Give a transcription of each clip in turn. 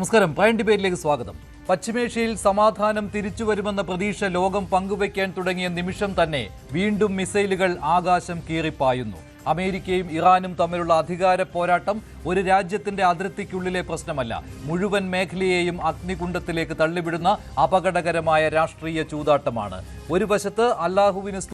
നമസ്കാരം. പ്രൈം ഡിബേറ്റിലേക്ക് സ്വാഗതം. പശ്ചിമേഷ്യയിൽ സമാധാനം തിരിച്ചുവരുമെന്ന പ്രതീക്ഷ ലോകം പങ്കുവയ്ക്കാൻ തുടങ്ങിയ നിമിഷം തന്നെ വീണ്ടും മിസൈലുകൾ ആകാശം കീറിപ്പായുന്നു. അമേരിക്കയും ഇറാനും തമ്മിലുള്ള അധികാര പോരാട്ടം ഒരു രാജ്യത്തിന്റെ അതിർത്തിക്കുള്ളിലെ പ്രശ്നമല്ല, മുഴുവൻ മേഖലയെയും അഗ്നികുണ്ഡത്തിലേക്ക് തള്ളിവിടുന്ന അപകടകരമായ രാഷ്ട്രീയ ചൂതാട്ടമാണ്. ഒരു വശത്ത് അല്ലാഹുവിന്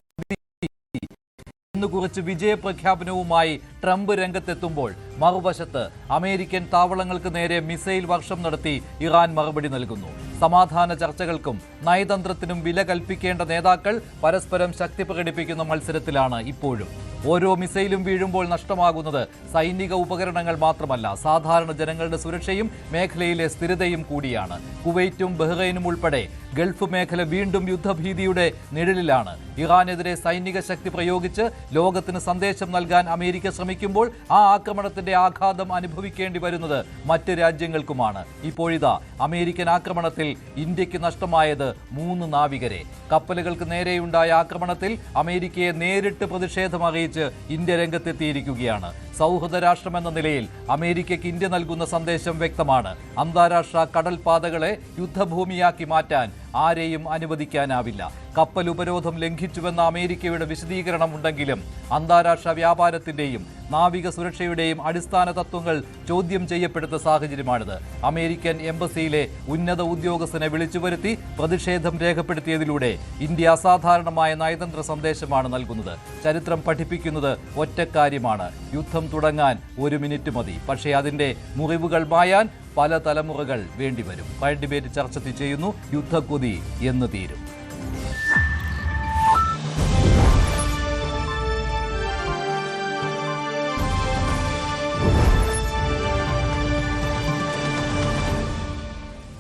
കുറിച്ച് വിജയപ്രഖ്യാപനവുമായി ട്രംപ് രംഗത്തെത്തുമ്പോൾ മറുവശത്ത് അമേരിക്കൻ താവളങ്ങൾക്ക് നേരെ മിസൈൽ വർഷം നടത്തി ഇറാൻ മറുപടി നൽകുന്നു. സമാധാന ചർച്ചകൾക്കും നയതന്ത്രത്തിനും വില കൽപ്പിക്കേണ്ട നേതാക്കൾ പരസ്പരം ശക്തി പ്രകടിപ്പിക്കുന്ന മത്സരത്തിലാണ് ഇപ്പോഴും. ഓരോ മിസൈലും വീഴുമ്പോൾ നഷ്ടമാകുന്നത് സൈനിക ഉപകരണങ്ങൾ മാത്രമല്ല, സാധാരണ ജനങ്ങളുടെ സുരക്ഷയും മേഖലയിലെ സ്ഥിരതയും കൂടിയാണ്. കുവൈറ്റും ബഹ്റൈനും ഉൾപ്പെടെ ഗൾഫ് മേഖല വീണ്ടും യുദ്ധഭീതിയുടെ നിഴലിലാണ്. ഇറാനെതിരെ സൈനിക ശക്തി പ്രയോഗിച്ച് ലോകത്തിന് സന്ദേശം നൽകാൻ അമേരിക്ക ശ്രമിക്കുമ്പോൾ ആ ആക്രമണത്തിന്റെ ആഘാതം അനുഭവിക്കേണ്ടി വരുന്നത് മറ്റ് രാജ്യങ്ങൾക്കുമാണ്. ഇപ്പോഴിതാ അമേരിക്കൻ ആക്രമണത്തിൽ ഇന്ത്യക്ക് നഷ്ടമായത് 3 നാവികരെ. കപ്പലുകൾക്ക് നേരെയുണ്ടായ ആക്രമണത്തിൽ അമേരിക്കയെ നേരിട്ട് പ്രതിഷേധം അറിയിച്ച് ഇന്ത്യ രംഗത്തെത്തിയിരിക്കുകയാണ്. സൗഹൃദ രാഷ്ട്രമെന്ന നിലയിൽ അമേരിക്കയ്ക്ക് ഇന്ത്യ നൽകുന്ന സന്ദേശം വ്യക്തമാണ്. അന്താരാഷ്ട്ര കടൽപാതകളെ യുദ്ധഭൂമിയാക്കി മാറ്റാൻ ആരെയും അനുവദിക്കാനാവില്ല. കപ്പൽ ഉപരോധം ലംഘിച്ചുവെന്ന അമേരിക്കയുടെ വിശദീകരണം ഉണ്ടെങ്കിലും അന്താരാഷ്ട്ര വ്യാപാരത്തിന്റെയും നാവിക സുരക്ഷയുടെയും അടിസ്ഥാന തത്വങ്ങൾ ചോദ്യം ചെയ്യപ്പെടുന്ന സാഹചര്യമാണിത്. അമേരിക്കൻ എംബസിയിലെ ഉന്നത ഉദ്യോഗസ്ഥനെ വിളിച്ചുവരുത്തി പ്രതിഷേധം രേഖപ്പെടുത്തിയതിലൂടെ ഇന്ത്യ അസാധാരണമായ നയതന്ത്ര സന്ദേശമാണ് നൽകുന്നത്. ചരിത്രം പഠിപ്പിക്കുന്നത് ഒറ്റക്കാര്യമാണ്: യുദ്ധം തുടങ്ങാൻ 1 മിനിറ്റ് മതി, പക്ഷേ അതിന്റെ മുറിവുകൾ മായാൻ പല തലമുറകൾ വേണ്ടിവരും. പ്രൈം ഡിബേറ്റ് ചർച്ച ചെയ്യുന്നു. യുദ്ധക്കൊതി എന്ന് തീരും?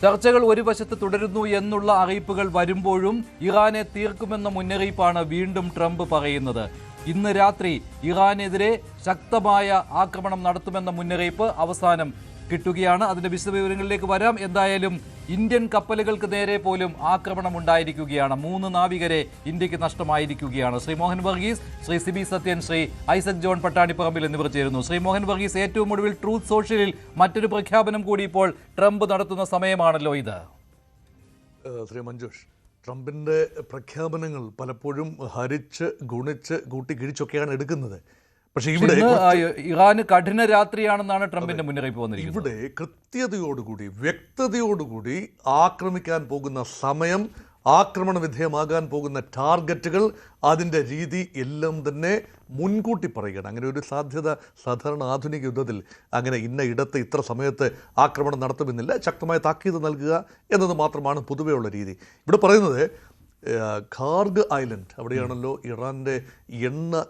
ചർച്ചകൾ ഒരു വശത്ത് തുടരുന്നു എന്നുള്ള അറിയിപ്പുകൾ വരുമ്പോഴും ഇറാനെ തീർക്കുമെന്ന മുന്നറിയിപ്പാണ് വീണ്ടും ട്രംപ് പറയുന്നത്. ഇന്ന് രാത്രി ഇറാനെതിരെ ശക്തമായ ആക്രമണം നടത്തുമെന്ന മുന്നറിയിപ്പ് അവസാനം കിട്ടുകയാണ്. അതിന്റെ വിശദവിവരങ്ങളിലേക്ക് വരാം. എന്തായാലും ഇന്ത്യൻ കപ്പലുകൾക്ക് നേരെ പോലും ആക്രമണം ഉണ്ടായിരിക്കുകയാണ്. 3 നാവികരെ ഇന്ത്യക്ക് നഷ്ടമായിരിക്കുകയാണ്. ശ്രീ മോഹൻ വർഗീസ്, ശ്രീ സിബി സത്യൻ, ശ്രീ ഐസക് ജോൺ പട്ടാണിപ്പറമ്പിൽ എന്നിവർ ചേരുന്നു. ശ്രീ മോഹൻ വർഗീസ്, ഏറ്റവും ഒടുവിൽ ട്രൂത്ത് സോഷ്യലിൽ മറ്റൊരു പ്രഖ്യാപനം കൂടി ഇപ്പോൾ ട്രംപ് നടത്തുന്ന സമയമാണല്ലോ ഇത്. ശ്രീ മഞ്ജുഷ്, ട്രംപിന്റെ പ്രഖ്യാപനങ്ങൾ പലപ്പോഴും ഹരിച്ച് ഗുണിച്ച് കൂട്ടി കിഴിച്ചൊക്കെയാണ് എടുക്കുന്നത്. പക്ഷേ ഇവിടെ ഇറാന് കഠിന രാത്രിയാണെന്നാണ് ട്രംപിന്റെ മുന്നറിയിപ്പ് വന്നിരിക്കുന്നത്. ഇവിടെ കൃത്യതയോടുകൂടി വ്യക്തതയോടുകൂടി ആക്രമിക്കാൻ പോകുന്ന സമയം, ആക്രമണ വിധേയമാകാൻ പോകുന്ന ടാർഗറ്റുകൾ, അതിൻ്റെ രീതി എല്ലാം തന്നെ മുൻകൂട്ടി പറയുകയാണ്. അങ്ങനെ ഒരു സാധ്യത സാധാരണ ആധുനിക യുദ്ധത്തിൽ അങ്ങനെ ഇന്ന ഇടത്ത് ഇത്ര സമയത്ത് ആക്രമണം നടത്തുമെന്നില്ല. ശക്തമായ താക്കീത് നൽകുക എന്നത് മാത്രമാണ് പൊതുവെയുള്ള രീതി. ഇവിടെ പറയുന്നത് ഖാർഗ് ഐലൻഡ്, അവിടെയാണല്ലോ ഇറാൻ്റെ എണ്ണ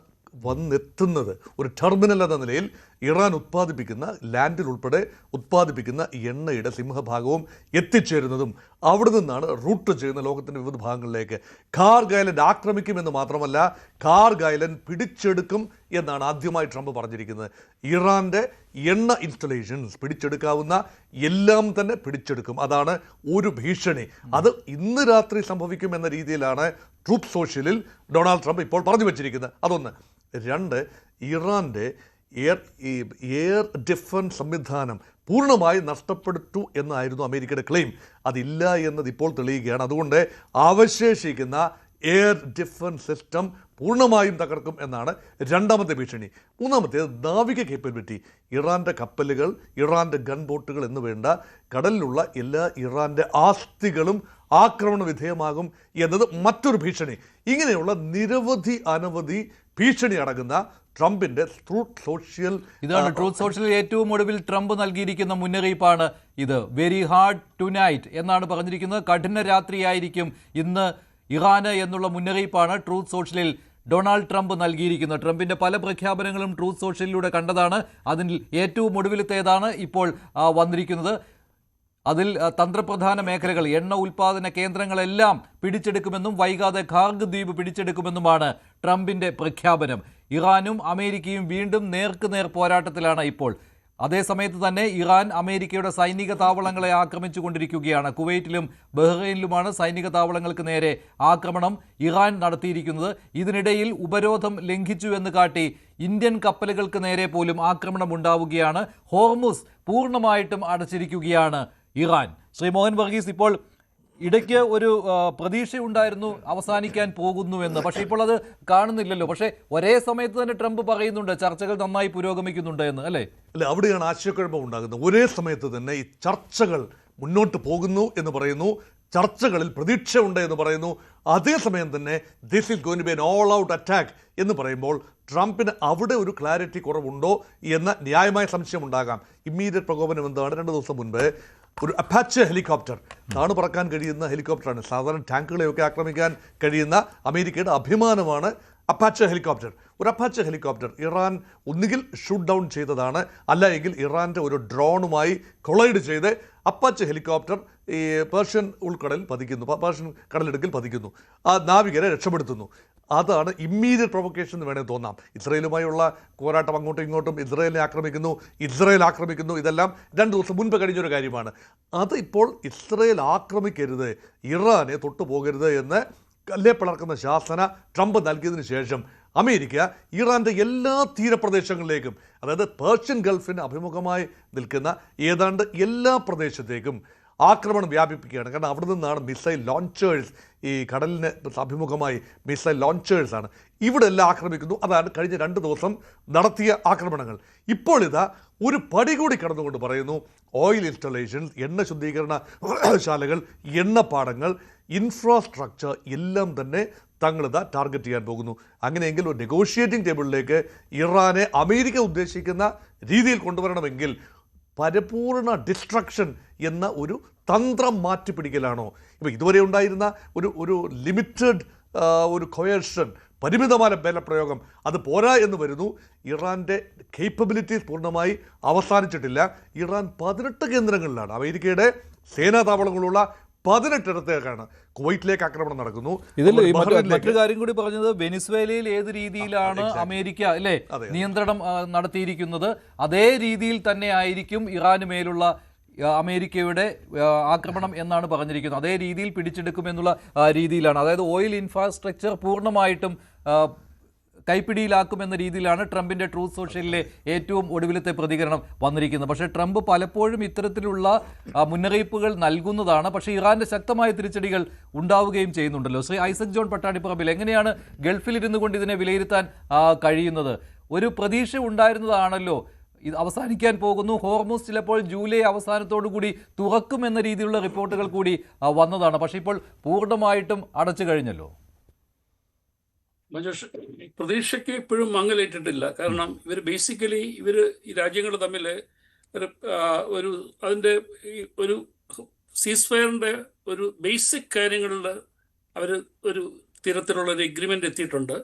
വന്നെത്തുന്നത്. ഒരു ടെർമിനൽ എന്ന നിലയിൽ ഇറാൻ ഉത്പാദിപ്പിക്കുന്ന, ലാൻഡിൽ ഉൾപ്പെടെ ഉത്പാദിപ്പിക്കുന്ന എണ്ണയുടെ സിംഹഭാഗവും എത്തിച്ചേരുന്നതും അവിടെ നിന്നാണ് റൂട്ട് ചെയ്യുന്ന ലോകത്തിൻ്റെ വിവിധ ഭാഗങ്ങളിലേക്ക്. ഖാർഗ് ഐലൻഡ് ആക്രമിക്കുമെന്ന് മാത്രമല്ല, ഖാർഗ് ഐലൻഡ് പിടിച്ചെടുക്കും എന്നാണ് ആദ്യമായി ട്രംപ് പറഞ്ഞിരിക്കുന്നത്. ഇറാൻ്റെ എണ്ണ ഇൻസ്റ്റലേഷൻസ് പിടിച്ചെടുക്കാവുന്ന എല്ലാം തന്നെ പിടിച്ചെടുക്കും. അതാണ് ഒരു ഭീഷണി. അത് ഇന്ന് രാത്രി സംഭവിക്കും എന്ന രീതിയിലാണ് ട്രൂത്ത് സോഷ്യലിൽ ഡൊണാൾഡ് ട്രംപ് ഇപ്പോൾ പറഞ്ഞു വെച്ചിരിക്കുന്നത്. അതൊന്ന്. 2, ഇറാൻ്റെ എയർ ഡിഫൻസ് സംവിധാനം പൂർണ്ണമായി നഷ്ടപ്പെടുത്തു എന്നായിരുന്നു അമേരിക്കയുടെ ക്ലെയിം. അതില്ല എന്നത് ഇപ്പോൾ തെളിയുകയാണ്. അതുകൊണ്ട് അവശേഷിക്കുന്ന എയർ ഡിഫൻസ് സിസ്റ്റം പൂർണ്ണമായും തകർക്കും എന്നാണ് 2ാമത്തെ ഭീഷണി. 3ാമത്തേത് നാവിക കേപ്പബിലിറ്റി. ഇറാൻ്റെ കപ്പലുകൾ, ഇറാൻ്റെ ഗൺ ബോട്ടുകൾ എന്ന് വേണ്ട കടലിലുള്ള എല്ലാ ഇറാൻ്റെ ആസ്തികളും ആക്രമണ വിധേയമാകും എന്നത് മറ്റൊരു ഭീഷണി. ഇങ്ങനെയുള്ള അനവധി ഭീഷണി അടങ്ങുന്ന ട്രംപിന്റെ ട്രൂത്ത് സോഷ്യൽ, ഇതാണ് ട്രൂത്ത് സോഷ്യലിൽ ഏറ്റവും ഒടുവിൽ ട്രംപ് നൽകിയിരിക്കുന്ന മുന്നറിയിപ്പാണ് ഇത്. വെരി ഹാർഡ് ടു നൈറ്റ് എന്നാണ് പറഞ്ഞിരിക്കുന്നത്. കഠിന രാത്രിയായിരിക്കും ഇന്ന് ഇറാന് എന്നുള്ള മുന്നറിയിപ്പാണ് ട്രൂത്ത് സോഷ്യലിൽ ഡൊണാൾഡ് ട്രംപ് നൽകിയിരിക്കുന്നത്. ട്രംപിന്റെ പല പ്രഖ്യാപനങ്ങളും ട്രൂത്ത് സോഷ്യലിലൂടെ കണ്ടതാണ്. അതിൽ ഏറ്റവും ഒടുവിലത്തേതാണ് ഇപ്പോൾ വന്നിരിക്കുന്നത്. അതിൽ തന്ത്രപ്രധാന മേഖലകൾ, എണ്ണ ഉൽപ്പാദന കേന്ദ്രങ്ങളെല്ലാം പിടിച്ചെടുക്കുമെന്നും വൈകാതെ ഖാർഗ് ദ്വീപ് പിടിച്ചെടുക്കുമെന്നുമാണ് ട്രംപിന്റെ പ്രഖ്യാപനം. ഇറാനും അമേരിക്കയും വീണ്ടും നേർക്കുനേർ പോരാട്ടത്തിലാണ് ഇപ്പോൾ. അതേസമയത്ത് തന്നെ ഇറാൻ അമേരിക്കയുടെ സൈനിക താവളങ്ങളെ ആക്രമിച്ചു കൊണ്ടിരിക്കുകയാണ്. കുവൈറ്റിലും ബഹ്റൈനിലുമാണ് സൈനിക താവളങ്ങൾക്ക് നേരെ ആക്രമണം ഇറാൻ നടത്തിയിരിക്കുന്നത്. ഇതിനിടയിൽ ഉപരോധം ലംഘിച്ചു എന്ന് കാട്ടി ഇന്ത്യൻ കപ്പലുകൾക്ക് നേരെ പോലും ആക്രമണം ഉണ്ടാവുകയാണ്. ഹോർമുസ് പൂർണ്ണമായിട്ടും അടച്ചിരിക്കുകയാണ് ഇറാൻ. ശ്രീ മോഹൻ വർഗീസ്, ഇപ്പോൾ ഇടയ്ക്ക് ഒരു പ്രതീക്ഷയുണ്ടായിരുന്നു അവസാനിക്കാൻ പോകുന്നുവെന്ന്, പക്ഷേ ഇപ്പോൾ അത് കാണുന്നില്ലല്ലോ. പക്ഷേ ഒരേ സമയത്ത് തന്നെ ട്രംപ് പറയുന്നുണ്ട് ചർച്ചകൾ നന്നായി പുരോഗമിക്കുന്നുണ്ട് എന്ന്, അല്ലേ? അല്ല, അവിടെയാണ് ആശയക്കുഴപ്പം ഉണ്ടാകുന്നത്. ഒരേ സമയത്ത് തന്നെ ഈ ചർച്ചകൾ മുന്നോട്ട് പോകുന്നു എന്ന് പറയുന്നു, ചർച്ചകളിൽ പ്രതീക്ഷ ഉണ്ട് എന്ന് പറയുന്നു. അതേസമയം തന്നെ this is going to be an all out attack എന്ന് പറയുമ്പോൾ ട്രംപിന് അവിടെ ഒരു ക്ലാരിറ്റി കുറവുണ്ടോ എന്ന ന്യായമായ സംശയം ഉണ്ടാകാം. ഇമ്മീഡിയറ്റ് പ്രകോപനം എന്താണ്? 2 ദിവസം മുൻപ് ഒരു അപ്പാച്ചെ ഹെലികോപ്റ്റർ, താണ് പറക്കാൻ കഴിയുന്ന ഹെലികോപ്റ്ററാണ്. സാധാരണ ടാങ്കുകളെയൊക്കെ ആക്രമിക്കാൻ കഴിയുന്ന അമേരിക്കയുടെ അഭിമാനമാണ് അപ്പാച്ചെ ഹെലികോപ്റ്റർ. ഒരു അപ്പാച്ചെ ഹെലികോപ്റ്റർ ഇറാൻ ഒന്നുകിൽ ഷൂട്ട് ഡൗൺ ചെയ്തതാണ്, അല്ല എങ്കിൽ ഇറാൻ്റെ ഒരു ഡ്രോണുമായി കൊളൈഡ് ചെയ്ത് അപ്പാച്ചെ ഹെലികോപ്റ്റർ ഈ പേർഷ്യൻ ഉൾക്കടലിൽ പതിക്കുന്നു, പേർഷ്യൻ കടലിടുക്കിൽ പതിക്കുന്നു, ആ നാവികരെ രക്ഷപ്പെടുത്തുന്നു. അതാണ് ഇമ്മീഡിയറ്റ് പ്രൊവക്കേഷൻ എന്ന് വേണമെങ്കിൽ തോന്നാം. ഇസ്രയേലുമായുള്ള പോരാട്ടം, അങ്ങോട്ടും ഇങ്ങോട്ടും ഇസ്രയേലിനെ ആക്രമിക്കുന്നു, ഇസ്രയേൽ ആക്രമിക്കുന്നു, ഇതെല്ലാം 2 ദിവസം മുൻപ് കഴിഞ്ഞൊരു കാര്യമാണ്. അത് ഇപ്പോൾ ഇസ്രയേൽ ആക്രമിക്കരുത്, ഇറാനെ തൊട്ടുപോകരുത് എന്ന് കല്ലേ പിളർക്കുന്ന ശാസന ട്രംപ് നൽകിയതിന് ശേഷം അമേരിക്ക ഇറാൻ്റെ എല്ലാ തീരപ്രദേശങ്ങളിലേക്കും, അതായത് പേർഷ്യൻ ഗൾഫിന് അഭിമുഖമായി നിൽക്കുന്ന ഏതാണ്ട് എല്ലാ പ്രദേശത്തേക്കും ആക്രമണം വ്യാപിപ്പിക്കുകയാണ്. കാരണം അവിടെ നിന്നാണ് മിസൈൽ ലോഞ്ചേഴ്സ്, ഈ കടലിന് അഭിമുഖമായി മിസൈൽ ലോഞ്ചേഴ്സാണ് ഇവിടെ എല്ലാം ആക്രമിക്കുന്നു. അതാണ് കഴിഞ്ഞ 2 ദിവസം നടത്തിയ ആക്രമണങ്ങൾ. ഇപ്പോൾ ഇതാ ഒരു പടി കൂടി കടന്നുകൊണ്ട് പറയുന്നു, ഓയിൽ ഇൻസ്റ്റലേഷൻസ്, എണ്ണ ശുദ്ധീകരണ ശാലകൾ, എണ്ണപ്പാടങ്ങൾ, ഇൻഫ്രാസ്ട്രക്ചർ എല്ലാം തന്നെ തങ്ങളിതാ ടാർഗറ്റ് ചെയ്യാൻ പോകുന്നു. അങ്ങനെയെങ്കിൽ ഒരു നെഗോഷിയേറ്റിംഗ് ടേബിളിലേക്ക് ഇറാനെ അമേരിക്ക ഉദ്ദേശിക്കുന്ന രീതിയിൽ കൊണ്ടുവരണമെങ്കിൽ പരിപൂർണ ഡിസ്ട്രക്ഷൻ എന്ന ഒരു തന്ത്രം മാറ്റിപ്പിടിക്കലാണോ? ഇപ്പോൾ ഇതുവരെ ഉണ്ടായിരുന്ന ഒരു ലിമിറ്റഡ് ഒരു കൊയേർഷൻ, പരിമിതമായ ബലപ്രയോഗം, അത് പോരാ എന്ന് വരുന്നു. ഇറാൻ്റെ കേപ്പബിലിറ്റീസ് പൂർണ്ണമായി അവസാനിച്ചിട്ടില്ല. ഇറാൻ 18 കേന്ദ്രങ്ങളിലാണ്, അമേരിക്കയുടെ സേനാ താവളങ്ങളുള്ള 18 ഇടത്തേക്കാണ് കുവൈറ്റിലേക്ക് ആക്രമണം നടക്കുന്നു. ഇതിൽ മറ്റൊരു കാര്യം കൂടി പറഞ്ഞത്, വെനിസ്വേലയിൽ ഏത് രീതിയിലാണ് അമേരിക്ക അല്ലേ നിയന്ത്രണം നടത്തിയിരിക്കുന്നത്, അതേ രീതിയിൽ തന്നെ ആയിരിക്കും ഇറാന് മേലുള്ള അമേരിക്കയുടെ ആക്രമണം എന്നാണ് പറഞ്ഞിരിക്കുന്നത്. അതേ രീതിയിൽ പിടിച്ചെടുക്കുമെന്നുള്ള രീതിയിലാണ്, അതായത് ഓയിൽ ഇൻഫ്രാസ്ട്രക്ചർ പൂർണ്ണമായിട്ടും കൈപ്പിടിയിലാക്കുമെന്ന രീതിയിലാണ് ട്രംപിൻ്റെ ട്രൂത്ത് സോഷ്യലിലെ ഏറ്റവും ഒടുവിലത്തെ പ്രതികരണം വന്നിരിക്കുന്നത്. പക്ഷേ ട്രംപ് പലപ്പോഴും ഇത്തരത്തിലുള്ള മുന്നറിയിപ്പുകൾ നൽകുന്നതാണ്, പക്ഷേ ഇറാൻ്റെ ശക്തമായ തിരിച്ചടികൾ ഉണ്ടാവുകയും ചെയ്യുന്നുണ്ടല്ലോ. ശ്രീ ഐസക് ജോൺ പട്ടാണിപ്പറമ്പിൽ, എങ്ങനെയാണ് ഗൾഫിലിരുന്നു കൊണ്ട് ഇതിനെ വിലയിരുത്താൻ കഴിയുന്നത്? ഒരു പ്രതീക്ഷ ഉണ്ടായിരുന്നതാണല്ലോ, ഇത് അവസാനിക്കാൻ പോകുന്നു, ഹോർമുസ് ചിലപ്പോൾ ജൂലൈ അവസാനത്തോടു കൂടി തുറക്കുമെന്ന രീതിയിലുള്ള റിപ്പോർട്ടുകൾ കൂടി വന്നതാണ്. പക്ഷേ ഇപ്പോൾ പൂർണ്ണമായിട്ടും അടച്ചു കഴിഞ്ഞല്ലോ. മജേഷ്, പ്രതീക്ഷയ്ക്ക് ഇപ്പോഴും മങ്ങലേറ്റിട്ടില്ല. കാരണം ഇവർ ഈ രാജ്യങ്ങൾ തമ്മിൽ അതിൻ്റെ ഒരു സീസ്ഫയറിൻ്റെ ഒരു ബേസിക് കാര്യങ്ങളിൽ അവർ ഒരു തരത്തിലുള്ള ഒരു എഗ്രിമെൻ്റ് എത്തിയിട്ടുണ്ട്.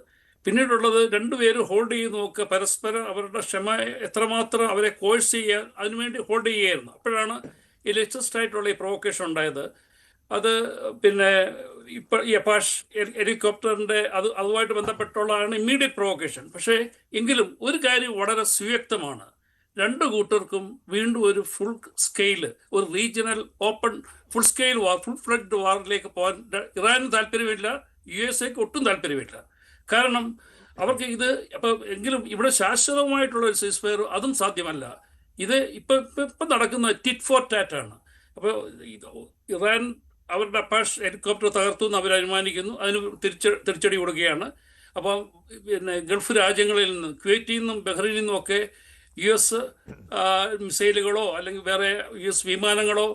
പിന്നീടുള്ളത് രണ്ടുപേരും ഹോൾഡ് ചെയ്ത് നോക്കുക, പരസ്പരം അവരുടെ ക്ഷമ എത്രമാത്രം അവരെ കോഴ്സ് ചെയ്യാൻ അതിനുവേണ്ടി ഹോൾഡ് ചെയ്യുകയായിരുന്നു. അപ്പോഴാണ് ഈ ലേറ്റസ്റ്റ് ആയിട്ടുള്ള ഈ പ്രൊവക്കേഷൻ ഉണ്ടായത്. അത് പിന്നെ ഇപ്പോൾ ഈ അപ്പാഷ് ഹെലികോപ്റ്ററിൻ്റെ അതുമായിട്ട് ബന്ധപ്പെട്ടുള്ളതാണ് ഇമ്മീഡിയറ്റ് പ്രൊവക്കേഷൻ. പക്ഷേ എങ്കിലും ഒരു കാര്യം വളരെ സുവ്യക്തമാണ്, 2 കൂട്ടർക്കും വീണ്ടും ഒരു ഫുൾ സ്കെയിൽ, ഒരു റീജിയണൽ ഓപ്പൺ ഫുൾ സ്കെയിൽ വാർ, ഫുൾ ഫ്ലഡ് വാറിലേക്ക് പോകാൻ ഇറാനും താല്പര്യമില്ല, USA ഒട്ടും താല്പര്യമില്ല. കാരണം അവർക്ക് ഇത് എങ്കിലും ഇവിടെ ശാശ്വതമായിട്ടുള്ള ഒരു സീസ്ഫയർ അതും സാധ്യമല്ല. ഇത് ഇപ്പം നടക്കുന്ന ടിറ്റ് ഫോർ ടാറ്റ് ആണ്. അപ്പോൾ ഇറാൻ അവരുടെ അപ്പാഷ് ഹെലികോപ്റ്റർ തകർത്തു എന്ന് അവർ അനുമാനിക്കുന്നു, അതിന് തിരിച്ചടി കൊടുക്കുകയാണ്. അപ്പോൾ പിന്നെ ഗൾഫ് രാജ്യങ്ങളിൽ നിന്ന്, കുവൈറ്റിൽ നിന്നും ബഹ്റൈനിൽ നിന്നും ഒക്കെ US മിസൈലുകളോ അല്ലെങ്കിൽ വേറെ US വിമാനങ്ങളോ